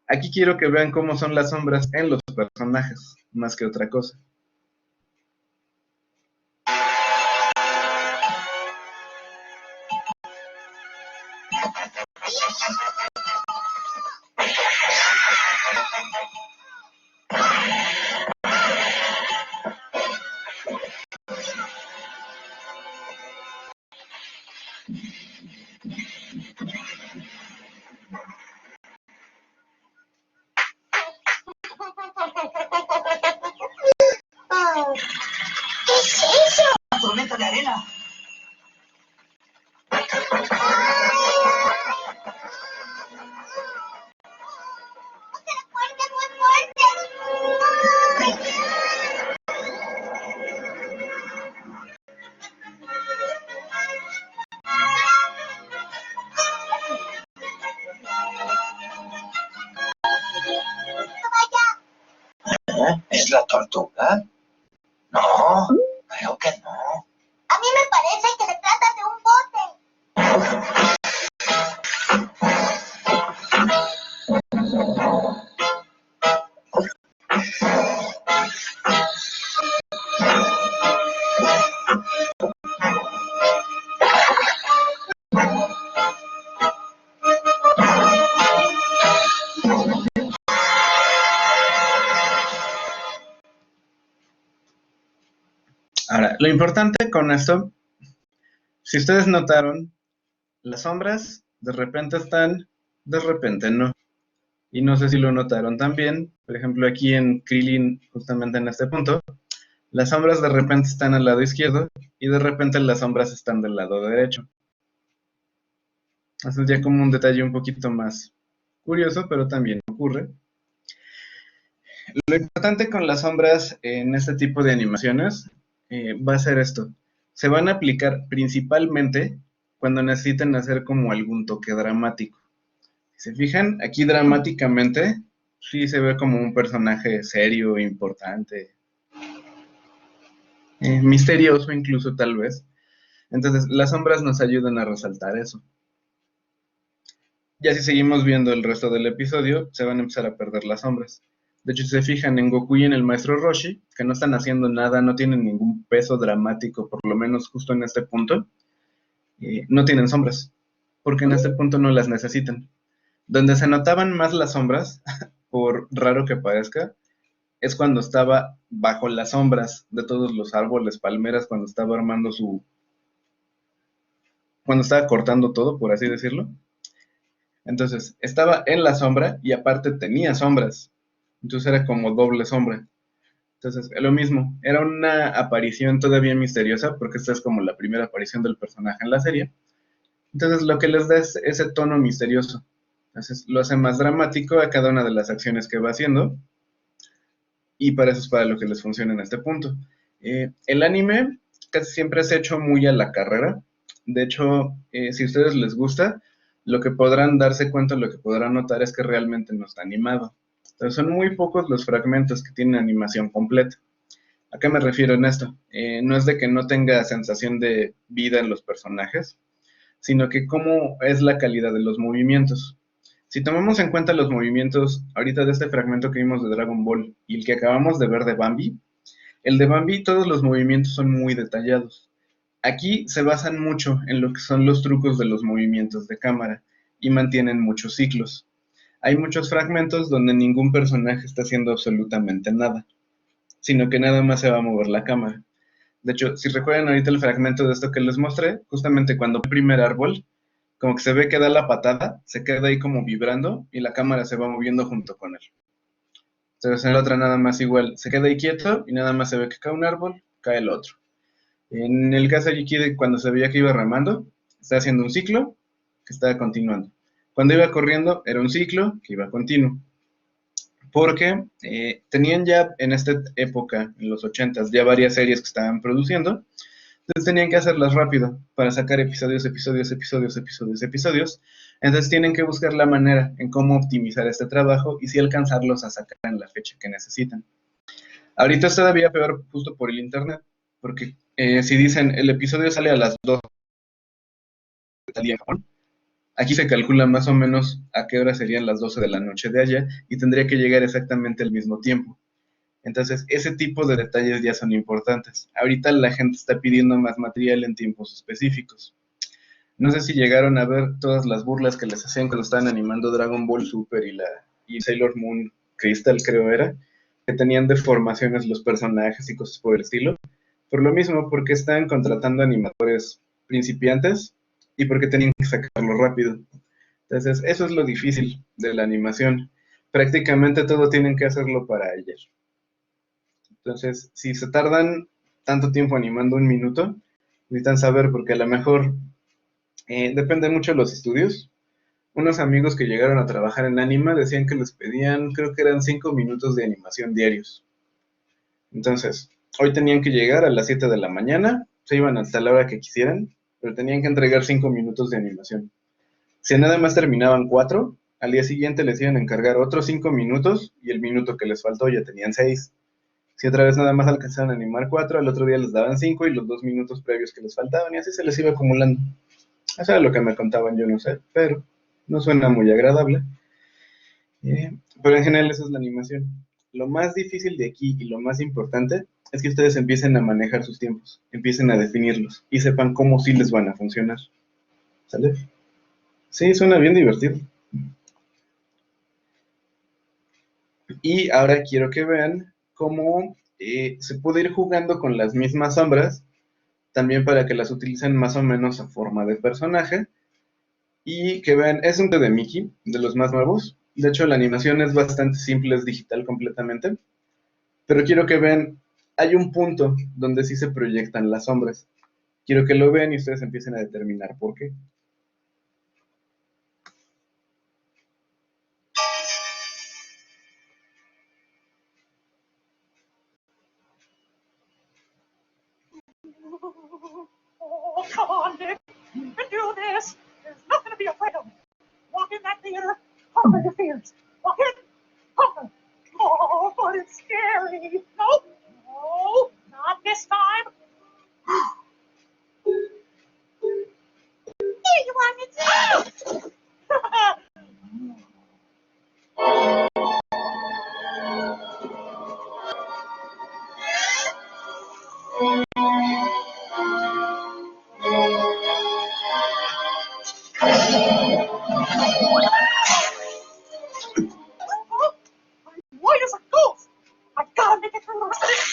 Aquí quiero que vean cómo son las sombras en los personajes, más que otra cosa. ¿Qué es eso? Una tormenta de arena. ¡Fuerte, muy fuerte! ¿Es la tortuga? No, creo que no. A mí me parece que se trata de un bote. Ahora, lo importante con esto, si ustedes notaron, las sombras de repente están, de repente no. Y no sé si lo notaron también, por ejemplo aquí en Krillin, justamente en este punto, las sombras de repente están al lado izquierdo y de repente las sombras están del lado derecho. Eso es ya como un detalle un poquito más curioso, pero también ocurre. Lo importante con las sombras en este tipo de animaciones va a ser esto. Se van a aplicar principalmente cuando necesiten hacer como algún toque dramático. Si se fijan, aquí dramáticamente sí se ve como un personaje serio, importante, misterioso incluso tal vez. Entonces las sombras nos ayudan a resaltar eso. Ya si seguimos viendo el resto del episodio, se van a empezar a perder las sombras. De hecho, si se fijan en Goku y en el maestro Roshi, que no están haciendo nada, no tienen ningún peso dramático, por lo menos justo en este punto, no tienen sombras, porque en este punto no las necesitan. Donde se notaban más las sombras, por raro que parezca, es cuando estaba bajo las sombras de todos los árboles, palmeras, cuando estaba armando cuando estaba cortando todo, por así decirlo. Entonces, estaba en la sombra y aparte tenía sombras. Entonces era como doble sombra. Entonces, lo mismo, era una aparición todavía misteriosa, porque esta es como la primera aparición del personaje en la serie. Entonces, lo que les da es ese tono misterioso. Entonces, lo hace más dramático a cada una de las acciones que va haciendo. Y para eso es para lo que les funciona en este punto. El anime casi siempre es hecho muy a la carrera. De hecho, si a ustedes les gusta, lo que podrán darse cuenta, lo que podrán notar es que realmente no está animado. Entonces, son muy pocos los fragmentos que tienen animación completa. ¿A qué me refiero en esto? No es de que no tenga sensación de vida en los personajes, sino que cómo es la calidad de los movimientos. Si tomamos en cuenta los movimientos ahorita de este fragmento que vimos de Dragon Ball y el que acabamos de ver de Bambi, el de Bambi todos los movimientos son muy detallados. Aquí se basan mucho en lo que son los trucos de los movimientos de cámara y mantienen muchos ciclos. Hay muchos fragmentos donde ningún personaje está haciendo absolutamente nada, sino que nada más se va a mover la cámara. De hecho, si recuerdan ahorita el fragmento de esto que les mostré, justamente cuando el primer árbol, como que se ve que da la patada, se queda ahí como vibrando y la cámara se va moviendo junto con él. Entonces en la otra nada más igual se queda ahí quieto y nada más se ve que cae un árbol, cae el otro. En el caso de aquí de cuando se veía que iba remando, está haciendo un ciclo que estaba continuando. Cuando iba corriendo era un ciclo que iba continuo. Porque tenían ya en esta época, en los 80s, ya varias series que estaban produciendo. Entonces tenían que hacerlas rápido para sacar episodios, episodios, episodios, episodios, episodios. Entonces tienen que buscar la manera en cómo optimizar este trabajo y si alcanzarlos a sacar en la fecha que necesitan. Ahorita es todavía peor justo por el internet, porque si dicen el episodio sale a las 2 del día en Japón, aquí se calcula más o menos a qué hora serían las 12 de la noche de allá y tendría que llegar exactamente al mismo tiempo. Entonces, ese tipo de detalles ya son importantes. Ahorita la gente está pidiendo más material en tiempos específicos. No sé si llegaron a ver todas las burlas que les hacían cuando estaban animando Dragon Ball Super y Sailor Moon Crystal, creo era, que tenían deformaciones los personajes y cosas por el estilo. Por lo mismo, porque estaban contratando animadores principiantes y porque tenían que sacarlo rápido. Entonces, eso es lo difícil de la animación. Prácticamente todo tienen que hacerlo para ayer. Entonces, si se tardan tanto tiempo animando un minuto, necesitan saber porque a lo mejor depende mucho de los estudios. Unos amigos que llegaron a trabajar en Anima decían que les pedían, creo que eran 5 minutos de animación diarios. Entonces, hoy tenían que llegar a las 7 de la mañana, se iban hasta la hora que quisieran, pero tenían que entregar 5 minutos de animación. Si nada más terminaban 4, al día siguiente les iban a encargar otros 5 minutos y el minuto que les faltó ya tenían 6. Si otra vez nada más alcanzaban a animar 4, al otro día les daban 5 y los 2 minutos previos que les faltaban y así se les iba acumulando. Eso era lo que me contaban, yo no sé, pero no suena muy agradable. Pero en general eso es la animación. Lo más difícil de aquí y lo más importante es que ustedes empiecen a manejar sus tiempos, empiecen a definirlos y sepan cómo sí les van a funcionar. ¿Sale? Sí, suena bien divertido. Y ahora quiero que vean cómo se puede ir jugando con las mismas sombras, también para que las utilicen más o menos a forma de personaje. Y que vean, es un de Mickey, de los más nuevos. De hecho, la animación es bastante simple, es digital completamente. Pero quiero que vean, hay un punto donde sí se proyectan las sombras. Quiero que lo vean y ustedes empiecen a determinar por qué. Oh, come on, Nick. You can do this. There's nothing to be afraid of. Walk in that theater, conquer your fears. Walk in, conquer. Oh, but it's scary. No, no, not this time. Here you are, Mitzi. I'm white as a ghost. I gotta make it through the rest of this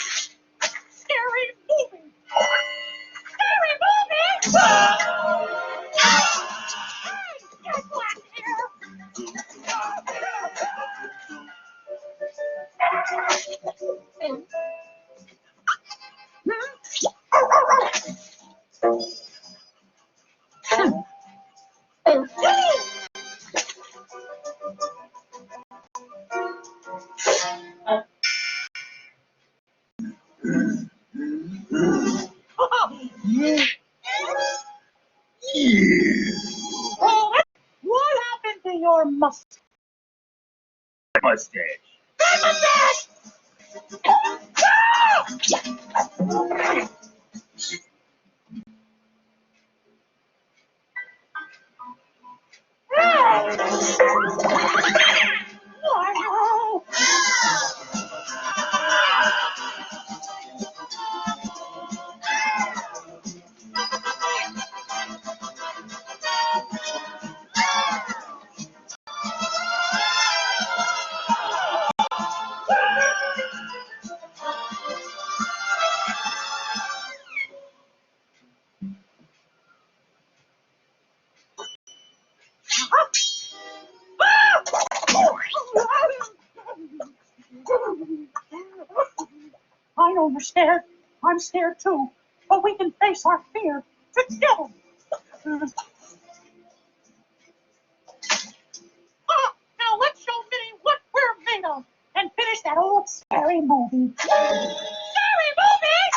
scary movie. Scary movie! Hey, you black hair! What happened to your mustache? Mustache. Wow. scared. I'm scared too. But we can face our fear together. Now let's show Minnie what we're made of and finish that old scary movie. Scary movie!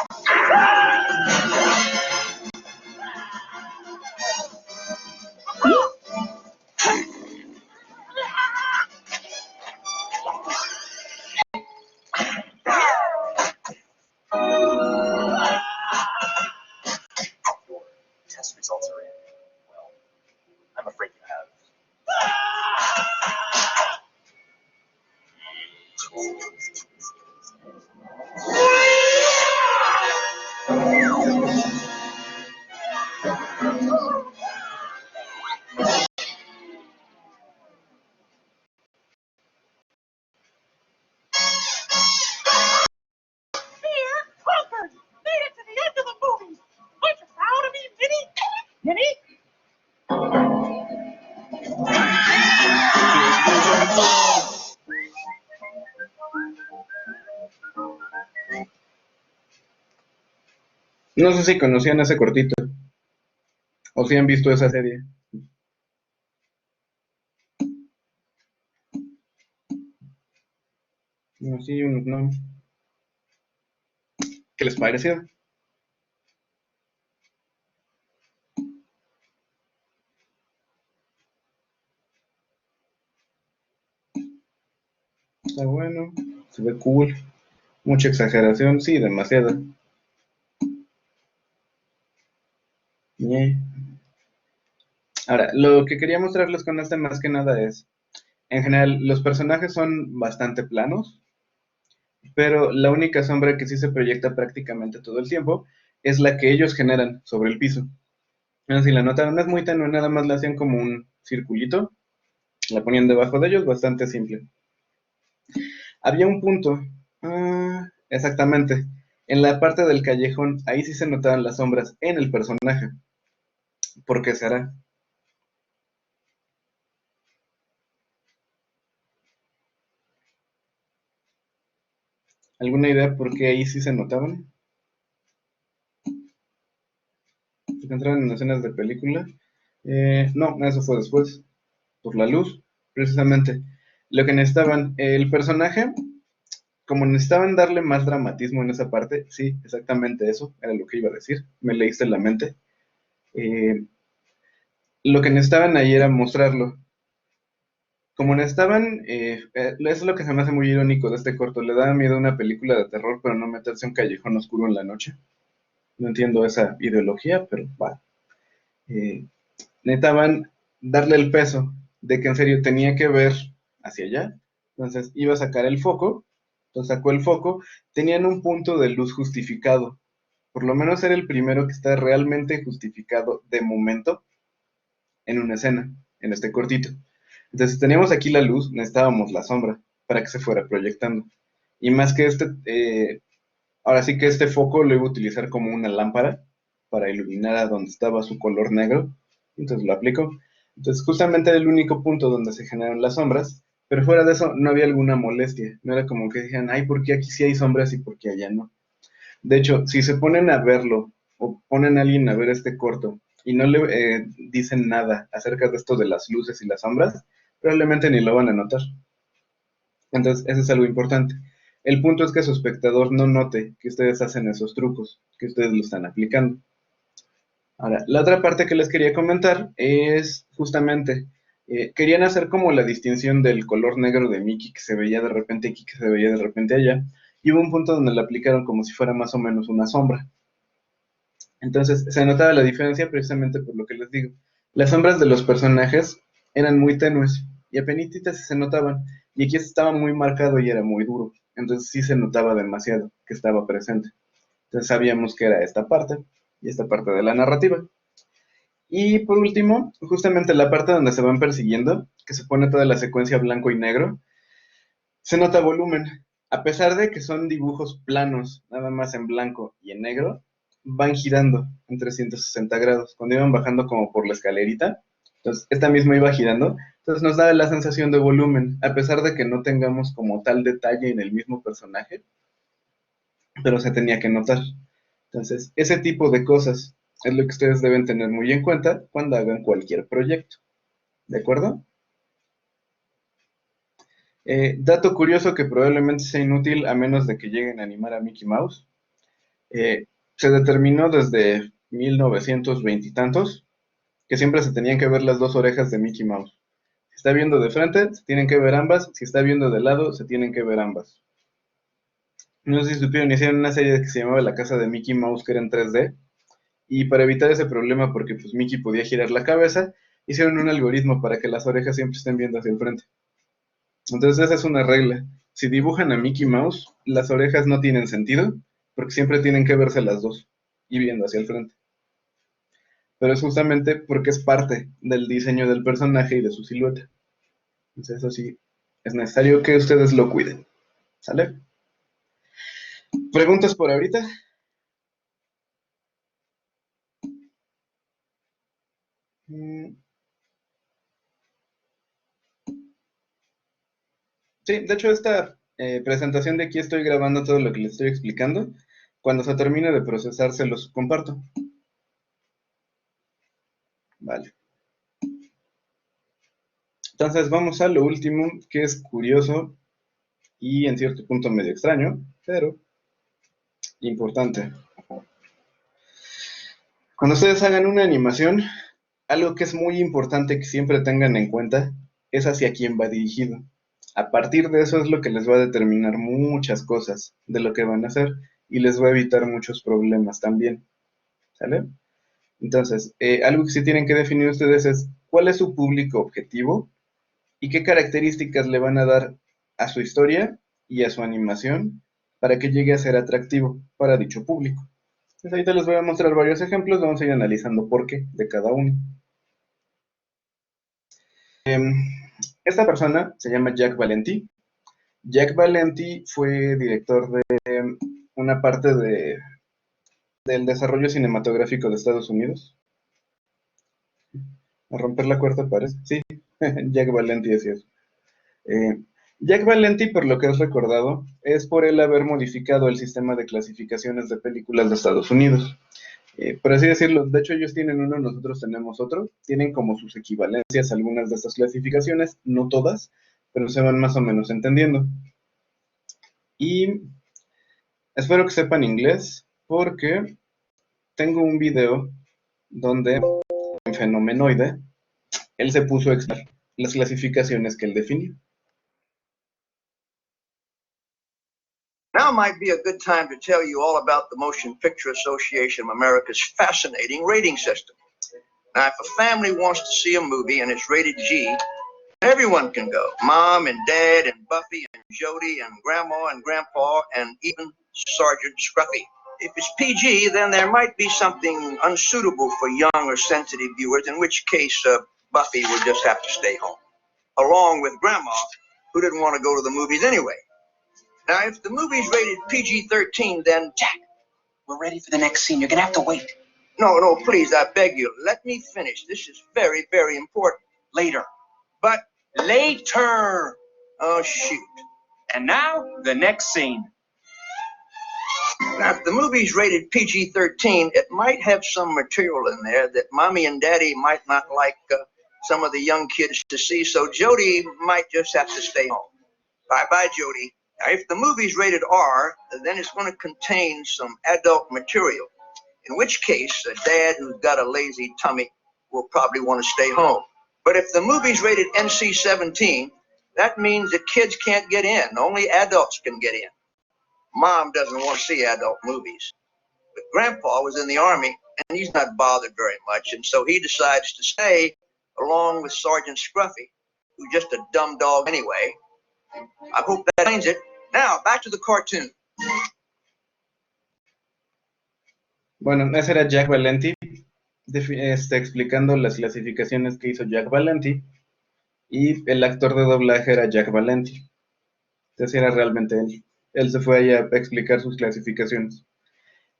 Test results are in. Well, I'm afraid you have. Fear conquered! Made it to the end of the movie! Aren't you proud of me, Minnie? Minnie? No sé si conocían ese cortito o si han visto esa serie. No, sí, unos no. ¿Qué les pareció? Está bueno, se ve cool. Mucha exageración, sí, demasiada. Ñe. Ahora, lo que quería mostrarles con este más que nada es, en general, los personajes son bastante planos, pero la única sombra que sí se proyecta prácticamente todo el tiempo es la que ellos generan sobre el piso. No sé si la notaron, no es muy tenue, nada más la hacían como un circulito, la ponían debajo de ellos, bastante simple. Había un punto, exactamente, en la parte del callejón, ahí sí se notaban las sombras en el personaje. ¿Por qué será? ¿Alguna idea por qué ahí sí se notaban? ¿Se encontraron en escenas de película? No, eso fue después, por la luz, precisamente. Lo que necesitaban, el personaje, como necesitaban darle más dramatismo en esa parte, sí, exactamente eso, era lo que iba a decir, me leíste la mente. Lo que necesitaban ahí era mostrarlo. Como necesitaban, eso es lo que se me hace muy irónico de este corto, le daba miedo a una película de terror, pero no meterse a un callejón oscuro en la noche. No entiendo esa ideología, pero va. Eh, Necesitaban darle el peso de que en serio tenía que ver hacia allá. Entonces iba a sacar el foco, entonces sacó el foco, tenían un punto de luz justificado. Por lo menos era el primero que está realmente justificado de momento en una escena, en este cortito. Entonces, si teníamos aquí la luz, necesitábamos la sombra para que se fuera proyectando. Y más que ahora sí que este foco lo iba a utilizar como una lámpara para iluminar a donde estaba su color negro. Entonces lo aplico. Entonces, justamente era el único punto donde se generaron las sombras, pero fuera de eso no había alguna molestia. No era como que dijeran, ay, ¿por qué aquí sí hay sombras y por qué allá no? De hecho, si se ponen a verlo o ponen a alguien a ver este corto y no le dicen nada acerca de esto de las luces y las sombras, probablemente ni lo van a notar. Entonces, eso es algo importante. El punto es que su espectador no note que ustedes hacen esos trucos, que ustedes lo están aplicando. Ahora, la otra parte que les quería comentar es justamente, querían hacer como la distinción del color negro de Mickey que se veía de repente aquí, que se veía de repente allá, y hubo un punto donde la aplicaron como si fuera más o menos una sombra. Entonces, se notaba la diferencia precisamente por lo que les digo. Las sombras de los personajes eran muy tenues y apenitas se notaban, y aquí estaba muy marcado y era muy duro. Entonces sí se notaba demasiado que estaba presente. Entonces sabíamos que era esta parte y esta parte de la narrativa. Y por último, justamente la parte donde se van persiguiendo, que se pone toda la secuencia blanco y negro, se nota volumen. A pesar de que son dibujos planos, nada más en blanco y en negro, van girando en 360 grados. Cuando iban bajando como por la escalerita, entonces esta misma iba girando, entonces nos da la sensación de volumen, a pesar de que no tengamos como tal detalle en el mismo personaje, pero se tenía que notar. Entonces, ese tipo de cosas es lo que ustedes deben tener muy en cuenta cuando hagan cualquier proyecto. ¿De acuerdo? Dato curioso que probablemente sea inútil a menos de que lleguen a animar a Mickey Mouse. Se determinó desde 1920 y tantos que siempre se tenían que ver las dos orejas de Mickey Mouse. Si está viendo de frente, se tienen que ver ambas. Si está viendo de lado, se tienen que ver ambas. No sé si supieron, hicieron una serie que se llamaba La Casa de Mickey Mouse, que era en 3D. Y para evitar ese problema, porque pues Mickey podía girar la cabeza, hicieron un algoritmo para que las orejas siempre estén viendo hacia el frente. Entonces esa es una regla. Si dibujan a Mickey Mouse, las orejas no tienen sentido, porque siempre tienen que verse las dos y viendo hacia el frente. Pero es justamente porque es parte del diseño del personaje y de su silueta. Entonces eso sí, es necesario que ustedes lo cuiden. ¿Sale? ¿Preguntas por ahorita? Sí, de hecho esta presentación de aquí estoy grabando todo lo que les estoy explicando. Cuando se termine de procesar se los comparto. Vale. Entonces vamos a lo último, que es curioso y en cierto punto medio extraño, pero importante. Cuando ustedes hagan una animación, algo que es muy importante que siempre tengan en cuenta es hacia quién va dirigido. A partir de eso es lo que les va a determinar muchas cosas de lo que van a hacer y les va a evitar muchos problemas también. ¿Sale? Entonces, algo que sí tienen que definir ustedes es cuál es su público objetivo y qué características le van a dar a su historia y a su animación para que llegue a ser atractivo para dicho público. Entonces, ahorita les voy a mostrar varios ejemplos, vamos a ir analizando por qué de cada uno. Esta persona se llama Jack Valenti. Jack Valenti fue director de una parte del desarrollo cinematográfico de Estados Unidos. A romper la cuarta pared, sí, Jack Valenti decía eso. Jack Valenti, por lo que es recordado, es por él haber modificado el sistema de clasificaciones de películas de Estados Unidos. Por así decirlo, de hecho ellos tienen uno, nosotros tenemos otro, tienen como sus equivalencias algunas de estas clasificaciones, no todas, pero se van más o menos entendiendo. Y espero que sepan inglés, porque tengo un video donde en Fenomenoide él se puso a explicar las clasificaciones que él definió. Now might be a good time to tell you all about the Motion Picture Association of America's fascinating rating system. Now, if a family wants to see a movie and it's rated G, everyone can go. Mom and Dad and Buffy and Jody and Grandma and Grandpa and even Sergeant Scruffy. If it's PG, then there might be something unsuitable for young or sensitive viewers, in which case Buffy would just have to stay home, along with Grandma, who didn't want to go to the movies anyway. Now, if the movie's rated PG-13, then... Jack, we're ready for the next scene. You're gonna have to wait. No, please, I beg you. Let me finish. This is very, very important. Later. But... Later! Oh, shoot. And now, the next scene. Now, if the movie's rated PG-13, it might have some material in there that Mommy and Daddy might not like some of the young kids to see, so Jody might just have to stay home. Bye-bye, Jody. Now, if the movie's rated R, then it's going to contain some adult material, in which case a dad who's got a lazy tummy will probably want to stay home. But if the movie's rated NC-17, that means the kids can't get in. Only adults can get in. Mom doesn't want to see adult movies. But Grandpa was in the Army, and he's not bothered very much, and so he decides to stay along with Sergeant Scruffy, who's just a dumb dog anyway. I hope that explains it. Now, back to the cartoon. Bueno, ese era Jack Valenti, explicando las clasificaciones que hizo Jack Valenti, y el actor de doblaje era Jack Valenti. Entonces era realmente él. Él se fue allá a explicar sus clasificaciones.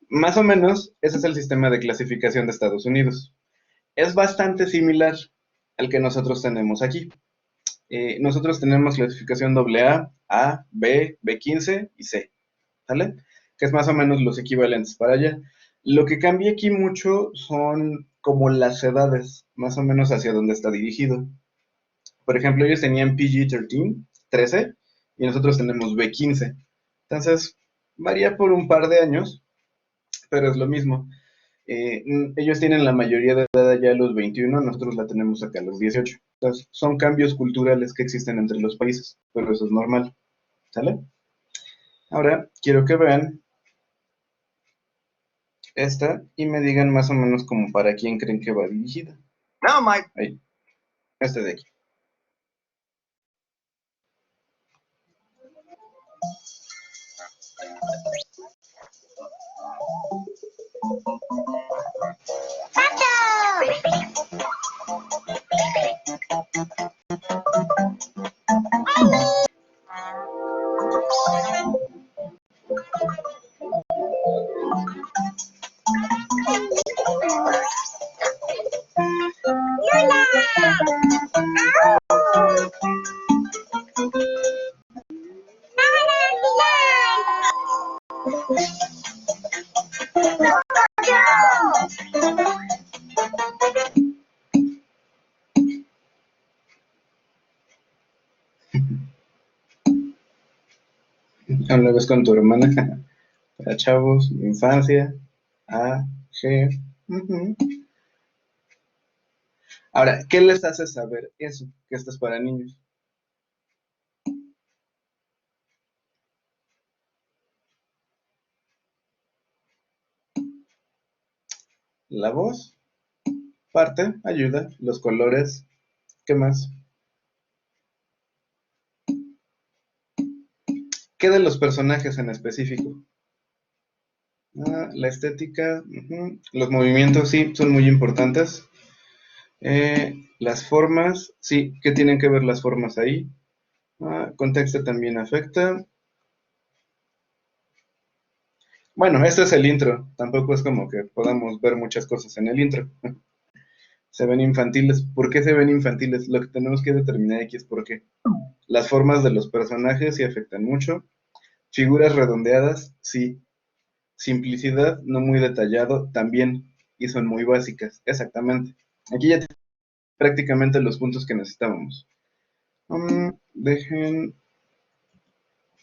Más o menos, ese es el sistema de clasificación de Estados Unidos. Es bastante similar al que nosotros tenemos aquí. Nosotros tenemos clasificación AA, A, B, B15 y C. ¿Sale? que es más o menos los equivalentes para allá. Lo que cambia aquí mucho son como las edades, más o menos hacia dónde está dirigido. Por ejemplo, ellos tenían PG-13, 13, y nosotros tenemos B15. Entonces, varía por un par de años, pero es lo mismo. Ellos tienen la mayoría de edad ya a los 21, nosotros la tenemos acá a los 18. Entonces, son cambios culturales que existen entre los países, pero eso es normal. ¿Sale? Ahora, quiero que vean esta y me digan más o menos como para quién creen que va dirigida. Now, Mike. Ahí, este de aquí. Ahora ves con tu hermana. Para chavos, infancia, A, G. Ujú. Ahora, ¿qué les hace saber eso? Que esto es para niños. La voz, parte, ayuda, los colores, ¿qué más? ¿Qué de los personajes en específico? La estética, ujú. Los movimientos, sí, son muy importantes. Las formas, sí, ¿qué tienen que ver las formas ahí? Contexto también afecta. Bueno, este es el intro, tampoco es como que podamos ver muchas cosas en el intro. Se ven infantiles. ¿Por qué se ven infantiles? Lo que tenemos que determinar aquí es por qué. Las formas de los personajes sí afectan mucho. Figuras redondeadas, sí. Simplicidad, no muy detallado, también. Y son muy básicas, exactamente. Aquí ya prácticamente los puntos que necesitábamos. Dejen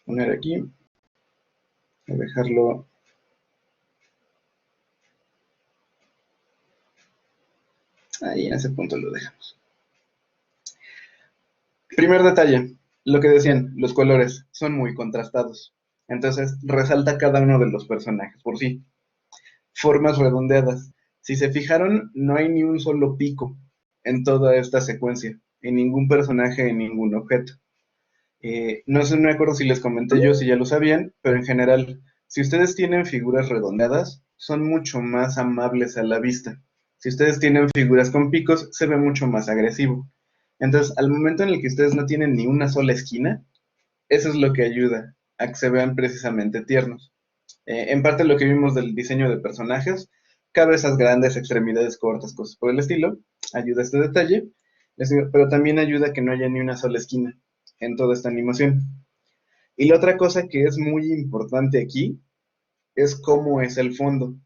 poner aquí. Voy a dejarlo. Ahí en ese punto lo dejamos. Primer detalle, lo que decían, los colores son muy contrastados. Entonces, resalta cada uno de los personajes por sí. Formas redondeadas. Si se fijaron, no hay ni un solo pico en toda esta secuencia, en ningún personaje, en ningún objeto. No sé, no me acuerdo si les comenté yo, si ya lo sabían, pero en general, si ustedes tienen figuras redondeadas, son mucho más amables a la vista. Si ustedes tienen figuras con picos, se ve mucho más agresivo. Entonces, al momento en el que ustedes no tienen ni una sola esquina, eso es lo que ayuda a que se vean precisamente tiernos. En parte lo que vimos del diseño de personajes, cabezas grandes, extremidades cortas, cosas por el estilo, ayuda a este detalle, pero también ayuda a que no haya ni una sola esquina en toda esta animación. Y la otra cosa que es muy importante aquí es cómo es el fondo.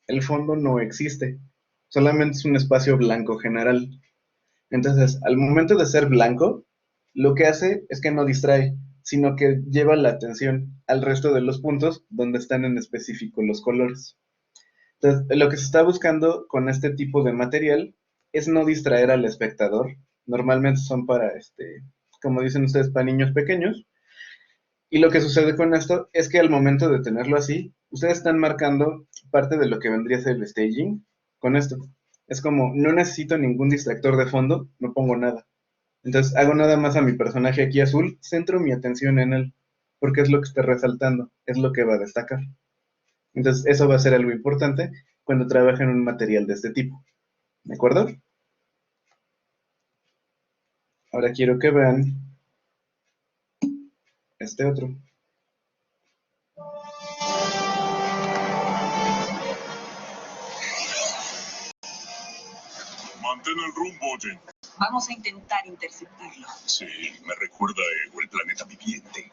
El fondo no existe, solamente es un espacio blanco general. Entonces, al momento de ser blanco, lo que hace es que no distrae, sino que lleva la atención al resto de los puntos donde están en específico los colores. Entonces, lo que se está buscando con este tipo de material es no distraer al espectador. Normalmente son para, como dicen ustedes, para niños pequeños. Y lo que sucede con esto es que al momento de tenerlo así, ustedes están marcando parte de lo que vendría a ser el staging con esto. Es como, no necesito ningún distractor de fondo, no pongo nada. Entonces hago nada más a mi personaje aquí azul, centro mi atención en él, porque es lo que está resaltando, es lo que va a destacar. Entonces eso va a ser algo importante cuando trabajen un material de este tipo. ¿De acuerdo? Ahora quiero que vean este otro. Mantén el rumbo, Jen. Vamos a intentar interceptarlo. Sí, me recuerda a Ego, el planeta viviente.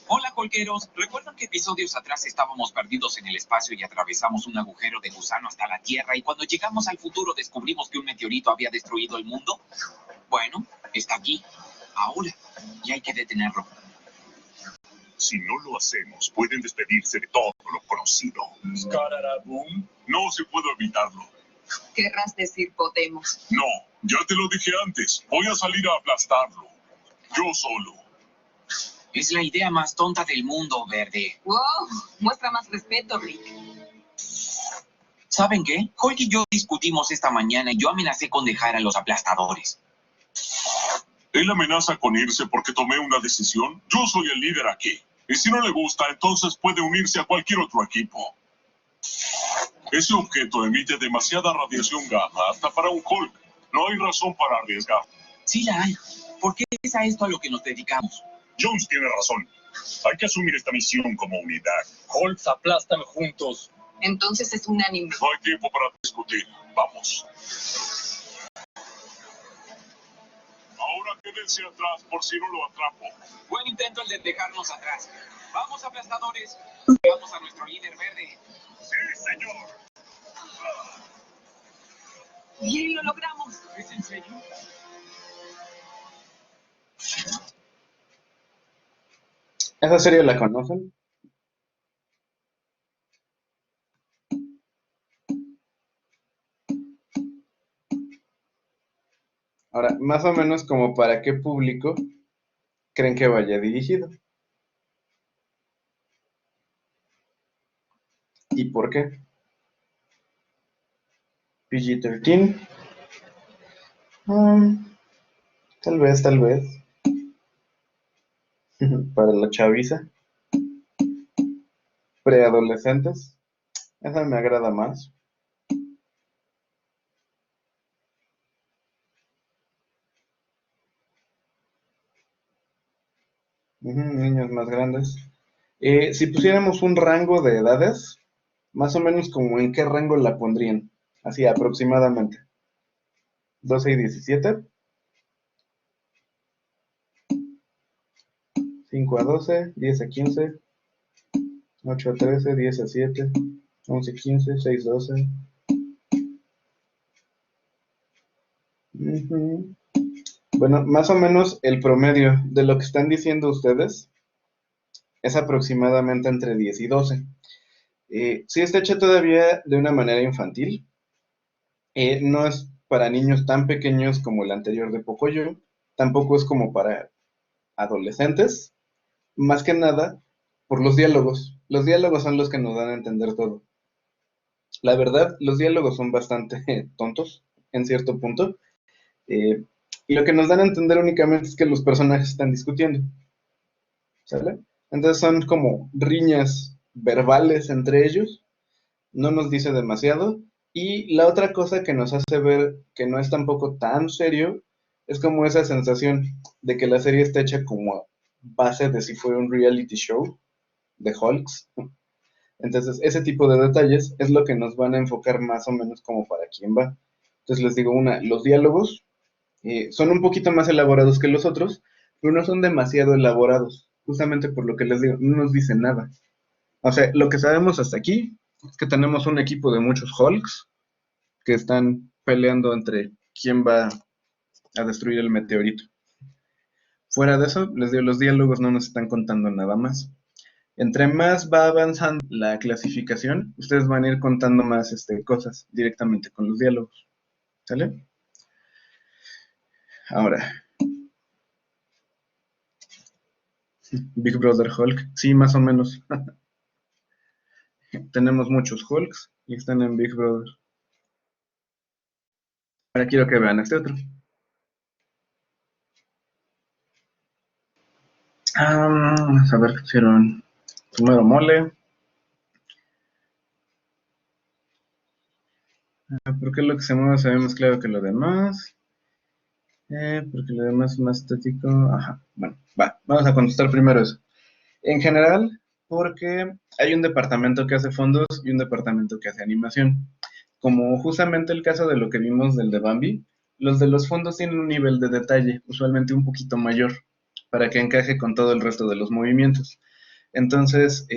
Hola, colqueros. ¿Recuerdan que episodios atrás estábamos perdidos en el espacio y atravesamos un agujero de gusano hasta la Tierra y cuando llegamos al futuro descubrimos que un meteorito había destruido el mundo? Bueno, está aquí, ahora, y hay que detenerlo. Si no lo hacemos, pueden despedirse de todo lo conocido. ¿Scararaboom? No se puede evitarlo. Querrás decir podemos. No, ya te lo dije antes. Voy a salir a aplastarlo. Yo solo. Es la idea más tonta del mundo, Verde. Wow, muestra más respeto, Rick. ¿Saben qué? Hulk y yo discutimos esta mañana y yo amenacé con dejar a los aplastadores. Él amenaza con irse porque tomé una decisión. Yo soy el líder aquí. Y si no le gusta, entonces puede unirse a cualquier otro equipo. Ese objeto emite demasiada radiación gamma hasta para un Hulk. No hay razón para arriesgar. Sí la hay. ¿Por qué es a esto a lo que nos dedicamos? Jones tiene razón. Hay que asumir esta misión como unidad. Hulks aplastan juntos. Entonces es unánime. No hay tiempo para discutir. Vamos. Ahora quédense atrás por si no lo atrapo. Buen intento el de dejarnos atrás. Vamos, aplastadores. Vamos a nuestro líder verde. Sí, señor. Bien, lo logramos. ¿Es en serio? ¿Esa serie la conocen? Ahora, más o menos como para qué público creen que vaya dirigido. ¿Y por qué? PG-13. Tal vez, tal vez. Para la chaviza. Preadolescentes. Esa me agrada más. Niños más grandes. Si pusiéramos un rango de edades, más o menos como en qué rango la pondrían. Así aproximadamente. 12 y 17. 5 a 12, 10 a 15, 8 a 13, 10 a 7, 11 a 15, 6 a 12. Bueno, más o menos el promedio de lo que están diciendo ustedes es aproximadamente entre 10 y 12. Sí está hecha todavía de una manera infantil. No es para niños tan pequeños como el anterior de Pocoyo. Tampoco es como para adolescentes. Más que nada por los diálogos. Los diálogos son los que nos dan a entender todo. La verdad, los diálogos son bastante tontos en cierto punto. Y lo que nos dan a entender únicamente es que los personajes están discutiendo. ¿Sale? Entonces son como riñas verbales entre ellos. No nos dice demasiado. Y la otra cosa que nos hace ver que no es tampoco tan serio es como esa sensación de que la serie está hecha como base de si fuera un reality show de Hulks. Entonces, ese tipo de detalles es lo que nos van a enfocar más o menos como para quién va. Entonces, les digo los diálogos son un poquito más elaborados que los otros, pero no son demasiado elaborados, justamente por lo que les digo, no nos dicen nada. O sea, lo que sabemos hasta aquí es que tenemos un equipo de muchos Hulks que están peleando entre quién va a destruir el meteorito. Fuera de eso, les digo, los diálogos no nos están contando nada más. Entre más va avanzando la clasificación, ustedes van a ir contando más cosas directamente con los diálogos. ¿Sale? Ahora. Big Brother Hulk. Sí, más o menos. Tenemos muchos Hulks y están en Big Brother. Ahora quiero que vean este otro. Vamos a ver qué pusieron. Primero mole. ¿Por qué lo que se mueve se ve más claro que lo demás? Porque lo demás es más estético. Ajá, bueno, vamos a contestar primero eso. En general, porque hay un departamento que hace fondos y un departamento que hace animación. Como justamente el caso de lo que vimos del de Bambi, los de los fondos tienen un nivel de detalle usualmente un poquito mayor. para que encaje con todo el resto de los movimientos. Entonces,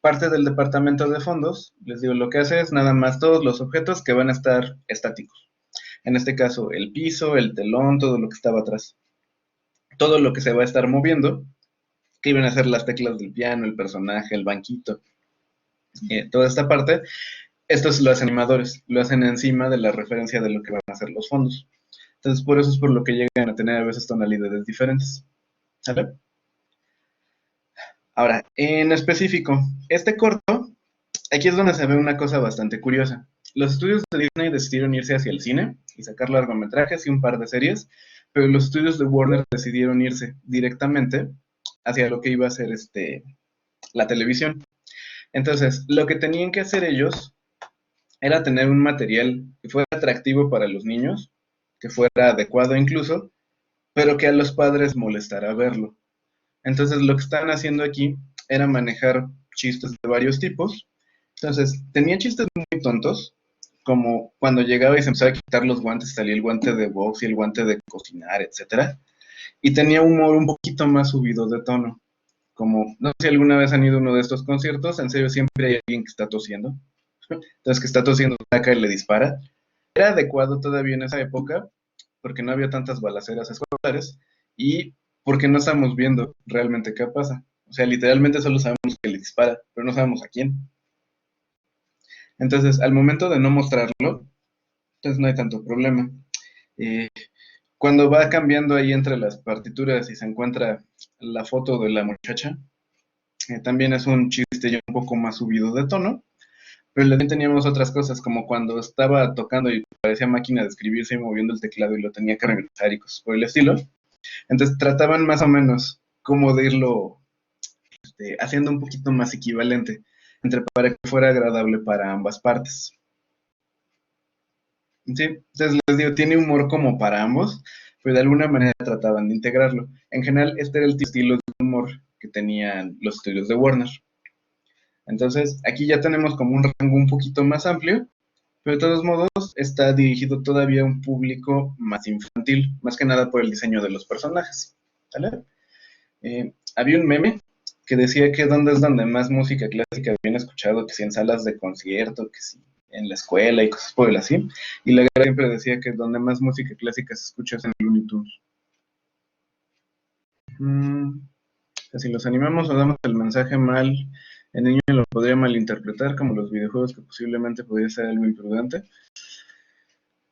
parte del departamento de fondos, les digo, lo que hace es nada más todos los objetos que van a estar estáticos. En este caso, el piso, el telón, todo lo que estaba atrás. Todo lo que se va a estar moviendo, que iban a ser las teclas del piano, el personaje, el banquito, toda esta parte, estos los animadores lo hacen encima de la referencia de lo que van a ser los fondos. Entonces, por eso es por lo que llegan a tener a veces tonalidades diferentes. ¿Sale? Ahora, en específico, este corto, aquí es donde se ve una cosa bastante curiosa. Los estudios de Disney decidieron irse hacia el cine y sacar largometrajes y un par de series, pero los estudios de Warner decidieron irse directamente hacia lo que iba a ser la televisión. Entonces, lo que tenían que hacer ellos era tener un material que fuera atractivo para los niños, que fuera adecuado incluso, pero que a los padres molestara verlo. Entonces, lo que estaban haciendo aquí era manejar chistes de varios tipos. Entonces, tenía chistes muy tontos, como cuando llegaba y se empezaba a quitar los guantes, salía el guante de box y el guante de cocinar, etcétera. Y tenía humor un poquito más subido de tono. Como, no sé si alguna vez han ido a uno de estos conciertos, en serio siempre hay alguien que está tosiendo. Entonces, que está tosiendo, saca y le dispara. Era adecuado todavía en esa época, porque no había tantas balaceras escolares y porque no estamos viendo realmente qué pasa. O sea, literalmente solo sabemos que le dispara, pero no sabemos a quién. Entonces, al momento de no mostrarlo, entonces no hay tanto problema. Cuando va cambiando ahí entre las partituras y se encuentra la foto de la muchacha, también es un chiste ya un poco más subido de tono, pero también teníamos otras cosas, como cuando estaba tocando y parecía máquina de escribirse y moviendo el teclado y lo tenía que regresar y cosas por el estilo. Entonces trataban más o menos como de irlo haciendo un poquito más equivalente, para que fuera agradable para ambas partes. Sí, entonces les digo, tiene humor como para ambos, pero de alguna manera trataban de integrarlo. En general, este era el estilo de humor que tenían los estudios de Warner. Entonces, aquí ya tenemos como un rango un poquito más amplio, pero de todos modos está dirigido todavía a un público más infantil, más que nada por el diseño de los personajes. ¿Vale? Había un meme que decía que dónde es donde más música clásica habían escuchado, que si en salas de concierto, que si en la escuela y cosas por el así, y la guerra siempre decía que donde más música clásica se escucha es en Looney Tunes. Si los animamos o damos el mensaje mal, el niño lo podría malinterpretar como los videojuegos, que posiblemente podría ser algo imprudente.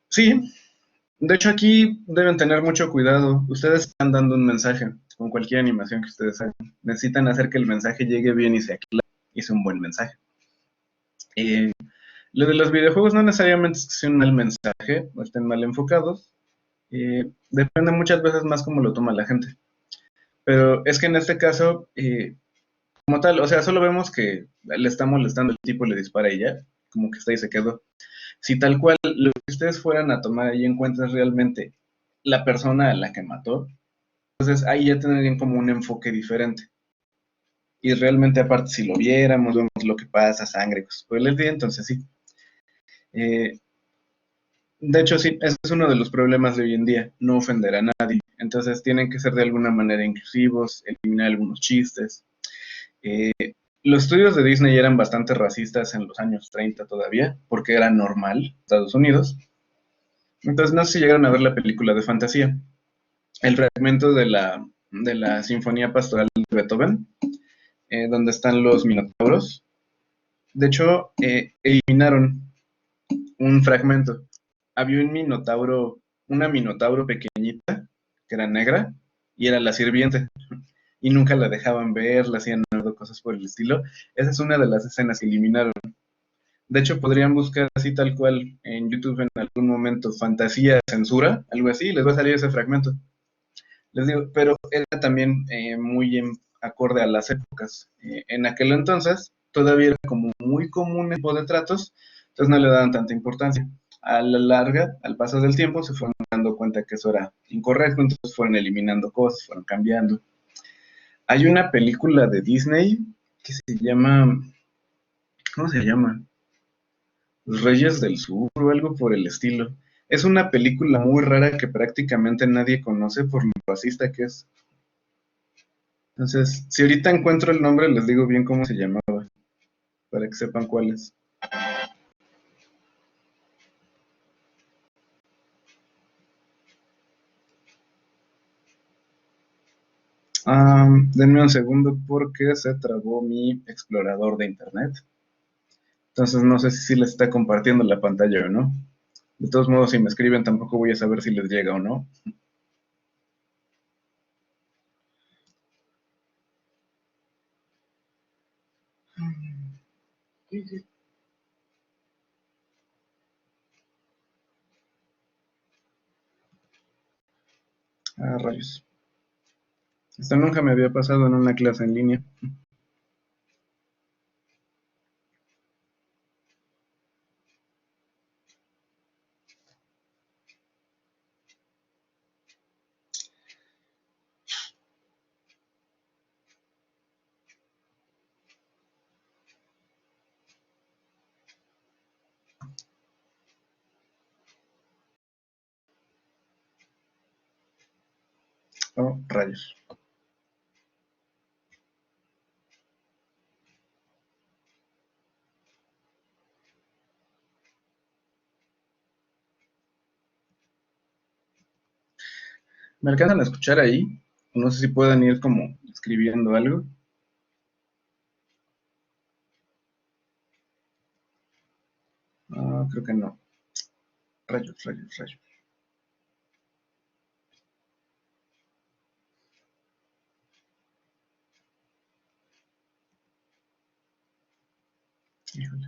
Sí, de hecho aquí deben tener mucho cuidado. Ustedes están dando un mensaje con cualquier animación que ustedes hagan. Necesitan hacer que el mensaje llegue bien y sea claro, y sea un buen mensaje. Lo de los videojuegos no necesariamente es que sea un mal mensaje o estén mal enfocados. Depende muchas veces más cómo lo toma la gente. Pero es que en este caso, como tal, o sea, solo vemos que le está molestando, el tipo le dispara y ya, como que está y se quedó. Si tal cual lo que ustedes fueran a tomar ahí en cuenta es realmente la persona a la que mató, entonces ahí ya tendrían como un enfoque diferente. Y realmente aparte si lo viéramos, vemos lo que pasa, sangre, cosas por el día, entonces sí. De hecho sí, ese es uno de los problemas de hoy en día, no ofender a nadie. Entonces tienen que ser de alguna manera inclusivos, eliminar algunos chistes. Los estudios de Disney eran bastante racistas en los años 30 todavía, porque era normal en Estados Unidos. Entonces no sé si llegaron a ver la película de fantasía. El fragmento de la Sinfonía Pastoral de Beethoven, donde están los minotauros. De hecho, eliminaron un fragmento. Había un minotauro, una minotauro pequeñita, que era negra, y era la sirviente. Y nunca la dejaban ver, la hacían cosas por el estilo. Esa es una de las escenas que eliminaron. De hecho, podrían buscar así tal cual en YouTube en algún momento, fantasía, censura, algo así, y les va a salir ese fragmento. Les digo, pero era también muy acorde a las épocas. En aquel entonces, todavía era como muy común el tipo de tratos, entonces no le daban tanta importancia. A la larga, al paso del tiempo, se fueron dando cuenta que eso era incorrecto, entonces fueron eliminando cosas, fueron cambiando. Hay una película de Disney que se llama, ¿cómo se llama? Los Reyes del Sur o algo por el estilo. Es una película muy rara que prácticamente nadie conoce por lo racista que es. Entonces, si ahorita encuentro el nombre, les digo bien cómo se llamaba, para que sepan cuál es. Denme un segundo porque se trabó mi explorador de internet. Entonces no sé si les está compartiendo la pantalla o no. De todos modos, si me escriben tampoco voy a saber si les llega o no. Rayos. Esto nunca me había pasado en una clase en línea. Oh, rayos. ¿Me alcanzan a escuchar ahí? No sé si pueden ir como escribiendo algo. Creo que no. Rayos, rayos, rayos. Híjole.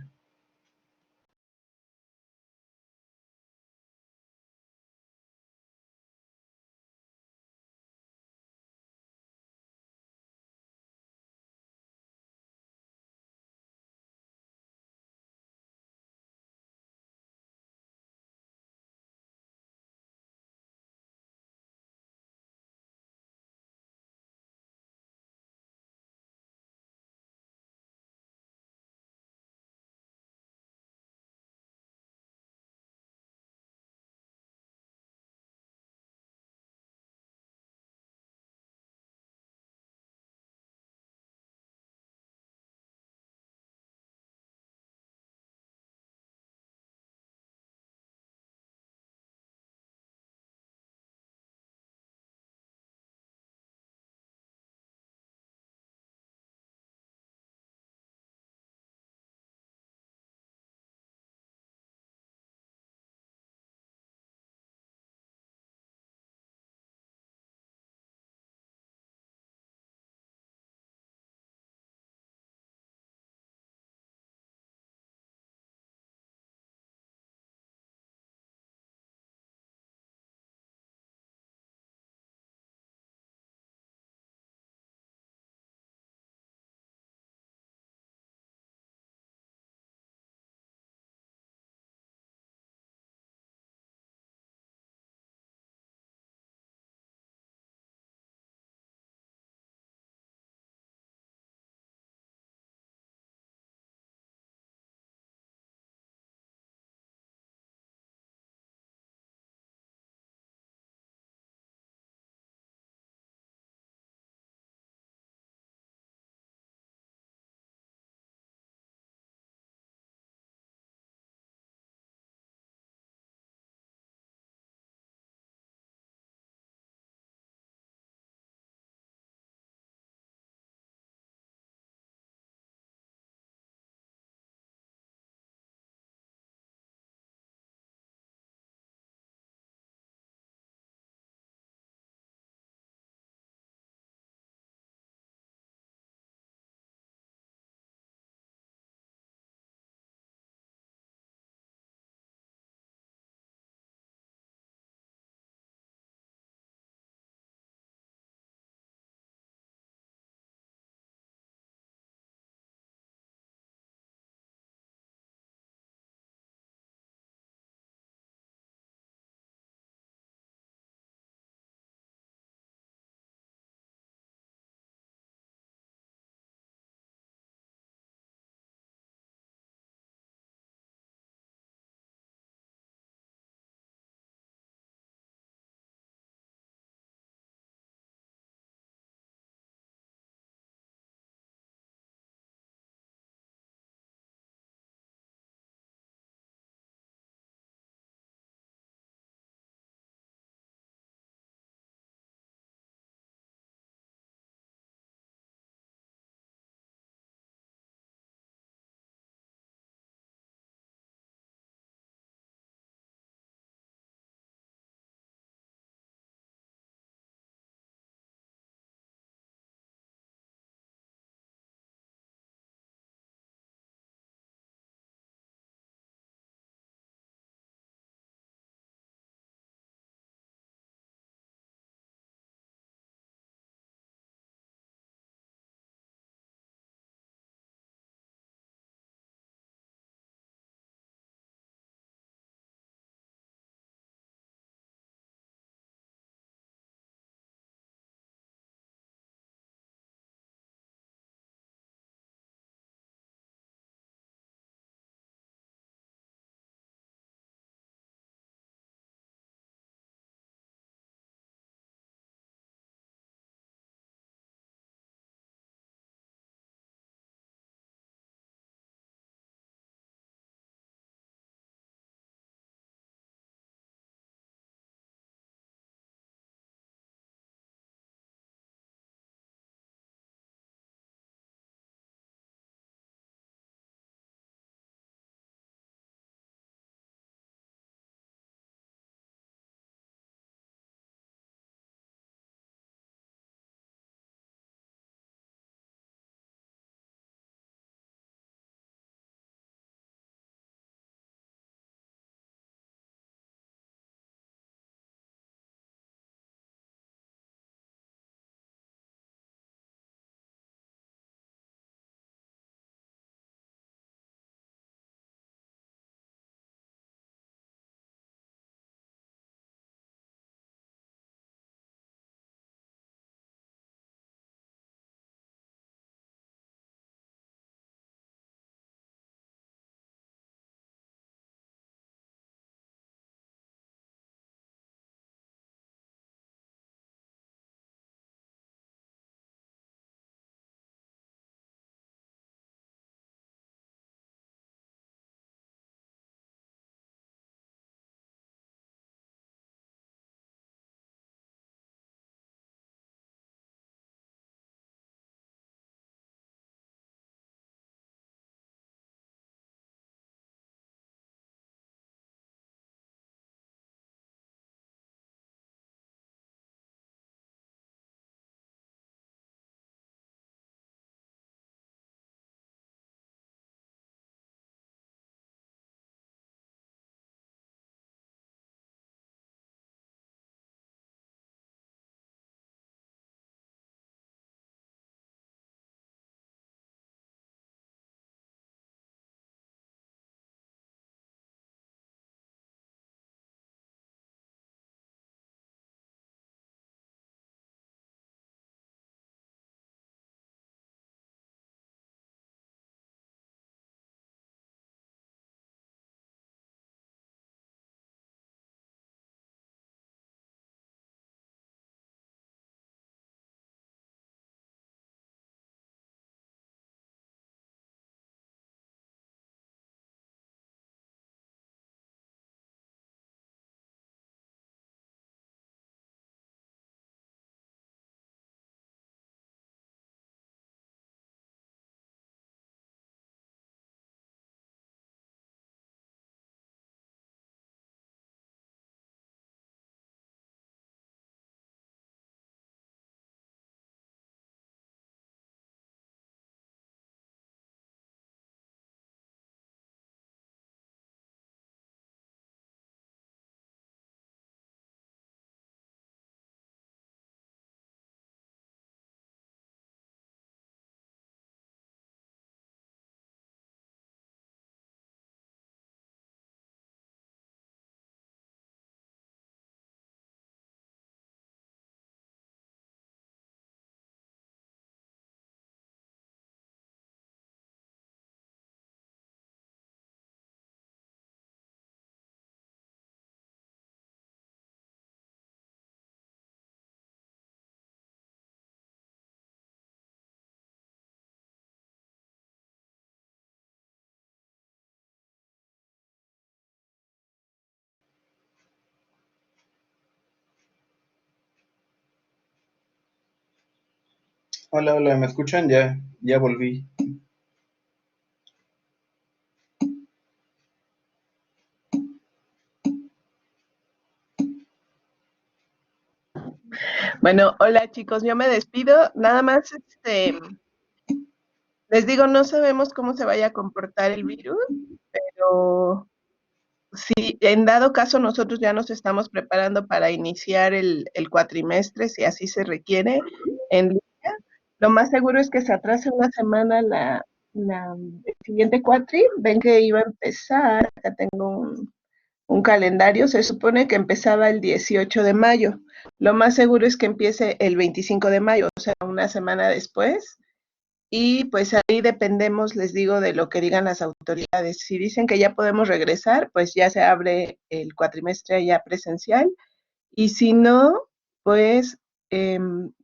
Hola, hola, ¿me escuchan? Ya volví. Bueno, hola chicos, yo me despido. Nada más, les digo, no sabemos cómo se vaya a comportar el virus, pero si en dado caso nosotros ya nos estamos preparando para iniciar el cuatrimestre, si así se requiere, en línea, lo más seguro es que se atrase una semana el siguiente cuatri. Ven que iba a empezar, acá tengo un calendario, se supone que empezaba el 18 de mayo. Lo más seguro es que empiece el 25 de mayo, o sea, una semana después. Y pues ahí dependemos, les digo, de lo que digan las autoridades. Si dicen que ya podemos regresar, pues ya se abre el cuatrimestre ya presencial. Y si no, pues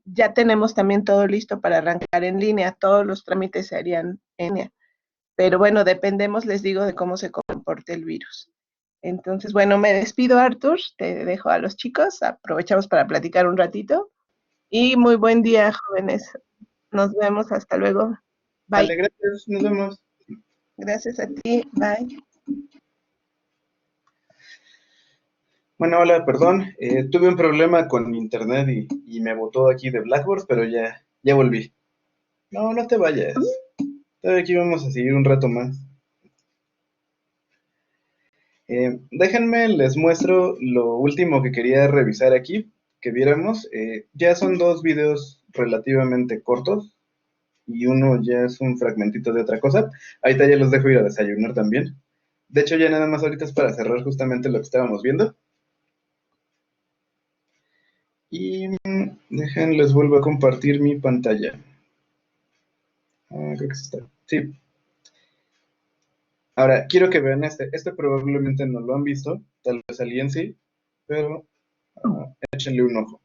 ya tenemos también todo listo para arrancar en línea. Todos los trámites se harían en línea. Pero bueno, dependemos, les digo, de cómo se comporte el virus. Entonces, bueno, me despido, Arthur, te dejo a los chicos, aprovechamos para platicar un ratito y muy buen día, jóvenes. Nos vemos, hasta luego. Bye. Vale, gracias, nos vemos. Gracias a ti, bye. Bueno, hola, perdón, tuve un problema con mi internet y me botó aquí de Blackboard, pero ya volví. No te vayas. Todavía aquí vamos a seguir un rato más. Déjenme, les muestro lo último que quería revisar aquí, que viéramos. Ya son 2 videos relativamente cortos y uno ya es un fragmentito de otra cosa. Ahorita ya los dejo ir a desayunar también. De hecho, ya nada más ahorita es para cerrar justamente lo que estábamos viendo. Y les vuelvo a compartir mi pantalla. Creo que está. Sí. Ahora, quiero que vean este probablemente no lo han visto, tal vez alguien sí, pero échenle un ojo.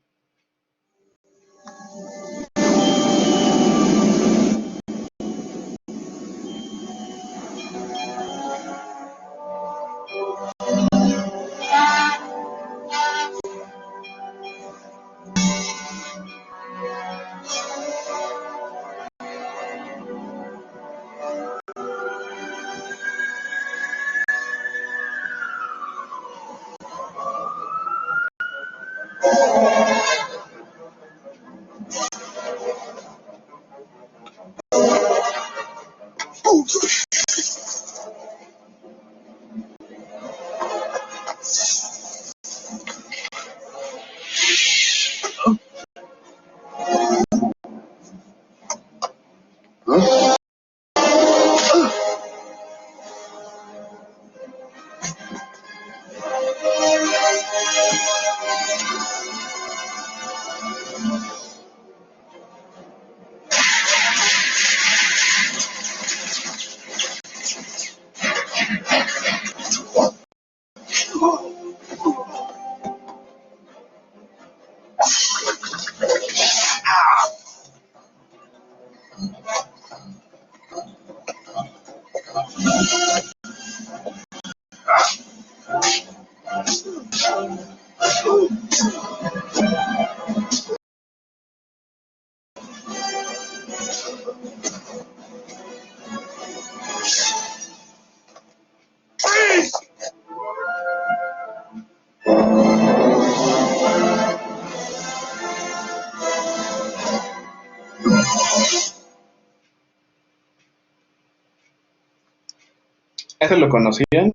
¿Eso lo conocían?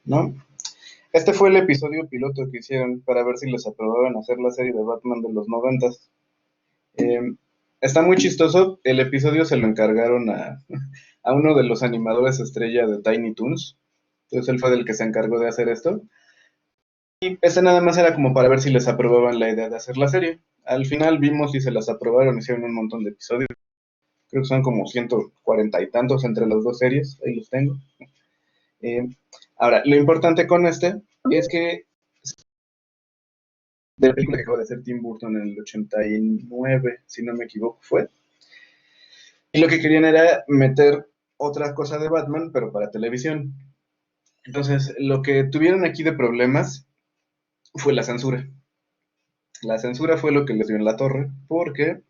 ¿No? Este fue el episodio piloto que hicieron para ver si les aprobaban hacer la serie de Batman de los 90s. Está muy chistoso. El episodio se lo encargaron a uno de los animadores estrella de Tiny Toons. Entonces él fue el que se encargó de hacer esto. Y ese nada más era como para ver si les aprobaban la idea de hacer la serie. Al final vimos si se las aprobaron, hicieron un montón de episodios. Creo que son como 140 y tantos entre las 2 series. Ahí los tengo. Ahora, lo importante con este es que de la película que acaba de hacer Tim Burton en el 89, si no me equivoco, fue. Y lo que querían era meter otra cosa de Batman, pero para televisión. Entonces, lo que tuvieron aquí de problemas fue la censura. La censura fue lo que les dio en la torre, porque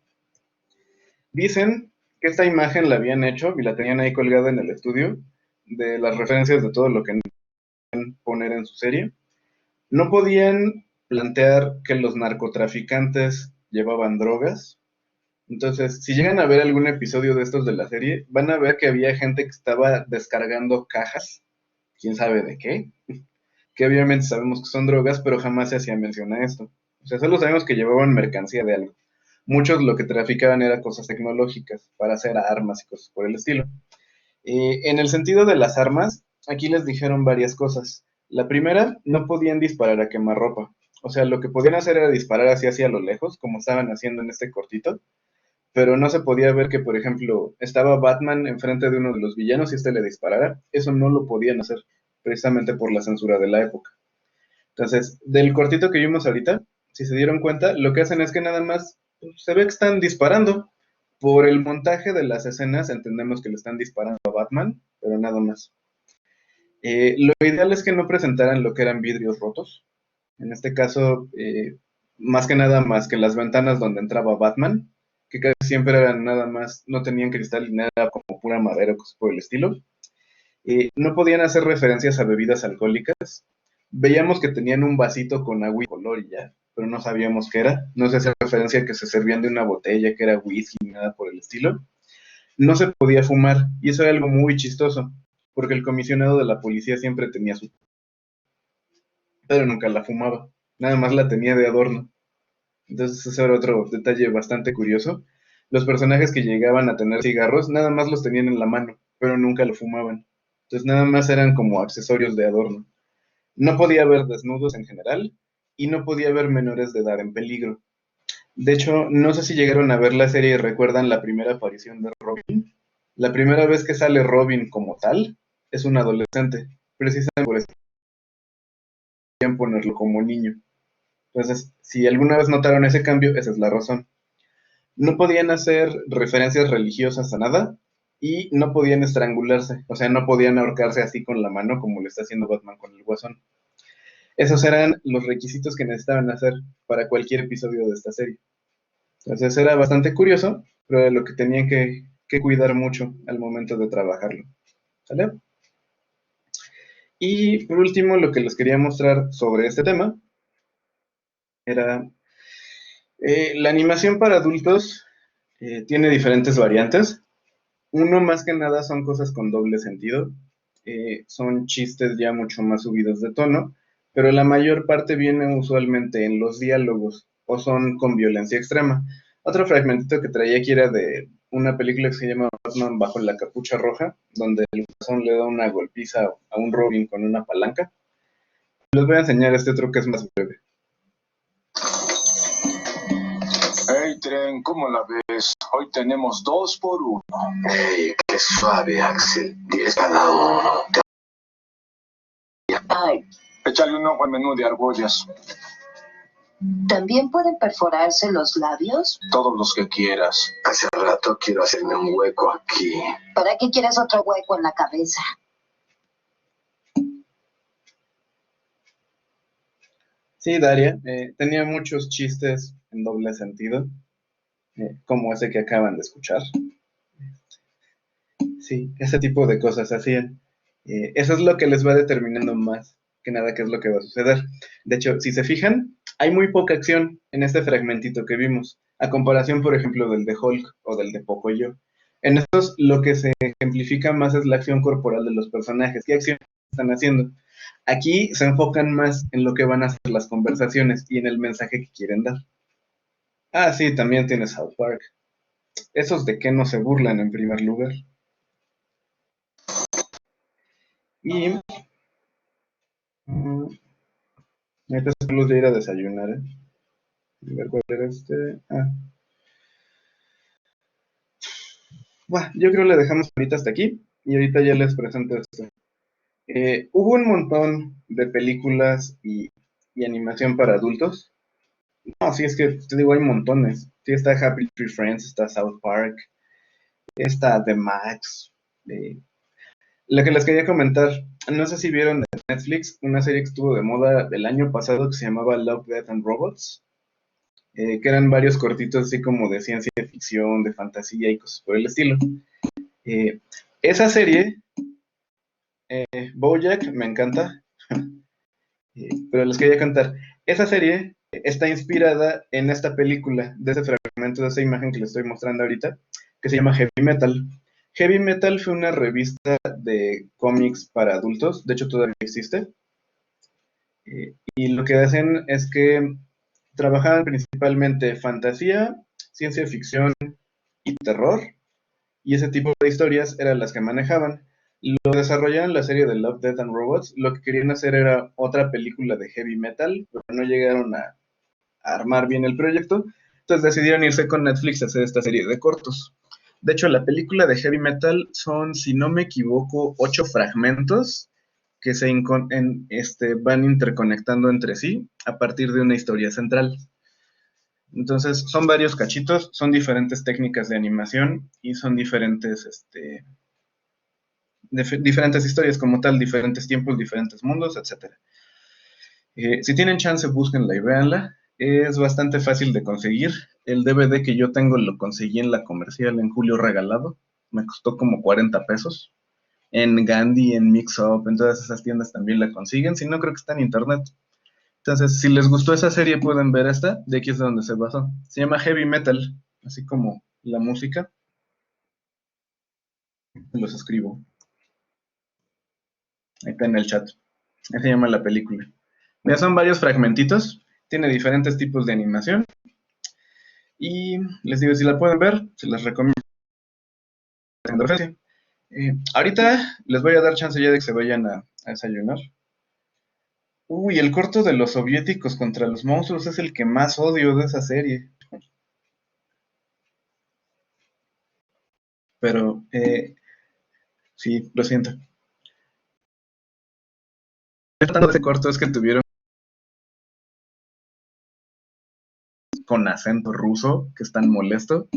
dicen que esta imagen la habían hecho y la tenían ahí colgada en el estudio, de las referencias de todo lo que poner en su serie. No podían plantear que los narcotraficantes llevaban drogas. Entonces, si llegan a ver algún episodio de estos de la serie, van a ver que había gente que estaba descargando cajas, quién sabe de qué, que obviamente sabemos que son drogas, pero jamás se hacía mención a esto. O sea, solo sabemos que llevaban mercancía de algo. Muchos lo que traficaban era cosas tecnológicas, para hacer armas y cosas por el estilo. En el sentido de las armas, aquí les dijeron varias cosas. La primera, no podían disparar a quemarropa. O sea, lo que podían hacer era disparar así hacia lo lejos, como estaban haciendo en este cortito, pero no se podía ver que, por ejemplo, estaba Batman enfrente de uno de los villanos y este le disparara. Eso no lo podían hacer, precisamente por la censura de la época. Entonces, del cortito que vimos ahorita, si se dieron cuenta, lo que hacen es que nada más se ve que están disparando. Por el montaje de las escenas entendemos que le están disparando a Batman, pero nada más. Lo ideal es que no presentaran lo que eran vidrios rotos. En este caso, más que nada más que las ventanas donde entraba Batman, que casi siempre eran nada más, no tenían cristal ni nada, como pura madera o cosas por el estilo. No podían hacer referencias a bebidas alcohólicas. Veíamos que tenían un vasito con agua y color y ya, pero no sabíamos qué era. No se hacía referencia a que se servían de una botella, que era whisky, ni nada por el estilo. No se podía fumar, y eso era algo muy chistoso, porque el comisionado de la policía siempre tenía su... pero nunca la fumaba, nada más la tenía de adorno. Entonces ese era otro detalle bastante curioso. Los personajes que llegaban a tener cigarros, nada más los tenían en la mano, pero nunca lo fumaban. Entonces nada más eran como accesorios de adorno. No podía haber desnudos en general, y no podía haber menores de edad en peligro. De hecho, no sé si llegaron a ver la serie y recuerdan la primera aparición de Robin. La primera vez que sale Robin como tal es un adolescente, precisamente por eso querían ponerlo como niño. Entonces, si alguna vez notaron ese cambio, esa es la razón. No podían hacer referencias religiosas a nada y no podían estrangularse, o sea, no podían ahorcarse así con la mano como lo está haciendo Batman con el Guasón. Esos eran los requisitos que necesitaban hacer para cualquier episodio de esta serie. Entonces era bastante curioso, pero era lo que tenían que cuidar mucho al momento de trabajarlo. ¿Sale? Y por último, lo que les quería mostrar sobre este tema era la animación para adultos. Tiene diferentes variantes. Uno más que nada son cosas con doble sentido. Son chistes ya mucho más subidos de tono, pero la mayor parte viene usualmente en los diálogos o son con violencia extrema. Otro fragmentito que traía aquí era de una película que se llama Batman bajo la capucha roja, donde el Guasón le da una golpiza a un Robin con una palanca. Les voy a enseñar este otro que es más breve. Hey, tren, ¿cómo la ves? Hoy tenemos 2 por 1. Hey, qué suave, Axel. 10 cada uno. Ay. Échale un ojo al menú de argollas. ¿También pueden perforarse los labios? Todos los que quieras. Hace rato quiero hacerme un hueco aquí. ¿Para qué quieres otro hueco en la cabeza? Sí, Daria, tenía muchos chistes en doble sentido, como ese que acaban de escuchar. Sí, ese tipo de cosas hacían. Eso es lo que les va determinando más que nada qué es lo que va a suceder. De hecho, si se fijan, hay muy poca acción en este fragmentito que vimos, a comparación, por ejemplo, del de Hulk o del de Pocoyo. En estos, lo que se ejemplifica más es la acción corporal de los personajes. ¿Qué acción están haciendo? Aquí se enfocan más en lo que van a ser las conversaciones y en el mensaje que quieren dar. Ah, sí, también tiene South Park. Esos de qué no se burlan en primer lugar. Y... ahorita es luz de ir a desayunar, A ver cuál era este... Bueno, yo creo que le dejamos ahorita hasta aquí. Y ahorita ya les presento esto. Hubo un montón de películas y animación para adultos. No, sí, es que te digo, hay montones. Sí, está Happy Tree Friends, está South Park, está The Max. Lo que les quería comentar, no sé si vieron Netflix una serie que estuvo de moda el año pasado que se llamaba Love, Death and Robots, que eran varios cortitos así como de ciencia ficción, de fantasía y cosas por el estilo. Esa serie, BoJack, me encanta, pero les quería contar, esa serie está inspirada en esta película, de ese fragmento, de esa imagen que les estoy mostrando ahorita, que se llama Heavy Metal. Heavy Metal fue una revista de cómics para adultos, de hecho todavía existe, y lo que hacen es que trabajaban principalmente fantasía, ciencia ficción y terror, y ese tipo de historias eran las que manejaban. Lo desarrollaron en la serie de Love, Death and Robots. Lo que querían hacer era otra película de heavy metal, pero no llegaron a armar bien el proyecto. Entonces decidieron irse con Netflix a hacer esta serie de cortos. De hecho, la película de heavy metal son, si no me equivoco, 8 fragmentos que van interconectando entre sí a partir de una historia central. Entonces, son varios cachitos, son diferentes técnicas de animación y son diferentes, diferentes historias como tal, diferentes tiempos, diferentes mundos, etc. Si tienen chance, búsquenla y véanla. Es bastante fácil de conseguir. El DVD que yo tengo lo conseguí en la comercial en julio regalado. Me costó como 40 pesos. En Gandhi, en Mix Up, en todas esas tiendas también la consiguen. Si no, creo que está en internet. Entonces, si les gustó esa serie, pueden ver esta. De aquí es de donde se basó. Se llama Heavy Metal, así como la música. Los escribo. Ahí está en el chat. Así se llama la película. Ya son varios fragmentitos. Tiene diferentes tipos de animación. Y les digo, si la pueden ver, se las recomiendo. Ahorita les voy a dar chance ya de que se vayan a desayunar. Uy, el corto de los soviéticos contra los monstruos es el que más odio de esa serie. Pero, sí, lo siento. Tratando de ese corto es que tuvieron con acento ruso, que es tan molesto,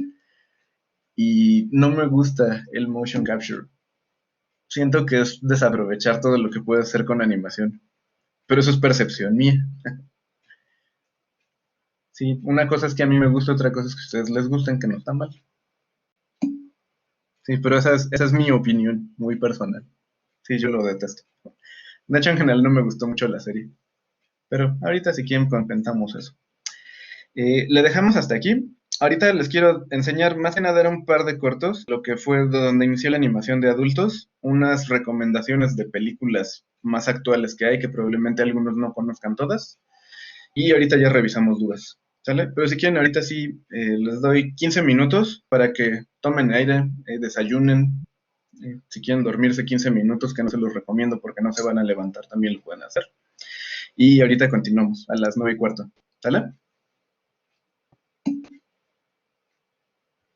y no me gusta el motion capture. Siento que es desaprovechar todo lo que puede hacer con animación, pero eso es percepción mía. Sí, una cosa es que a mí me gusta, otra cosa es que a ustedes les gusten, que no está mal. Sí, pero esa es mi opinión, muy personal. Sí, yo lo detesto. De hecho, en general no me gustó mucho la serie, pero ahorita si quieren comentamos eso. Le dejamos hasta aquí. Ahorita les quiero enseñar, más que nada era un par de cortos, lo que fue de donde inició la animación de adultos, unas recomendaciones de películas más actuales que hay, que probablemente algunos no conozcan todas, y ahorita ya revisamos dudas, ¿sale? Pero si quieren, ahorita sí les doy 15 minutos para que tomen aire, desayunen, si quieren dormirse 15 minutos, que no se los recomiendo porque no se van a levantar, también lo pueden hacer. Y ahorita continuamos a las 9:15, ¿sale?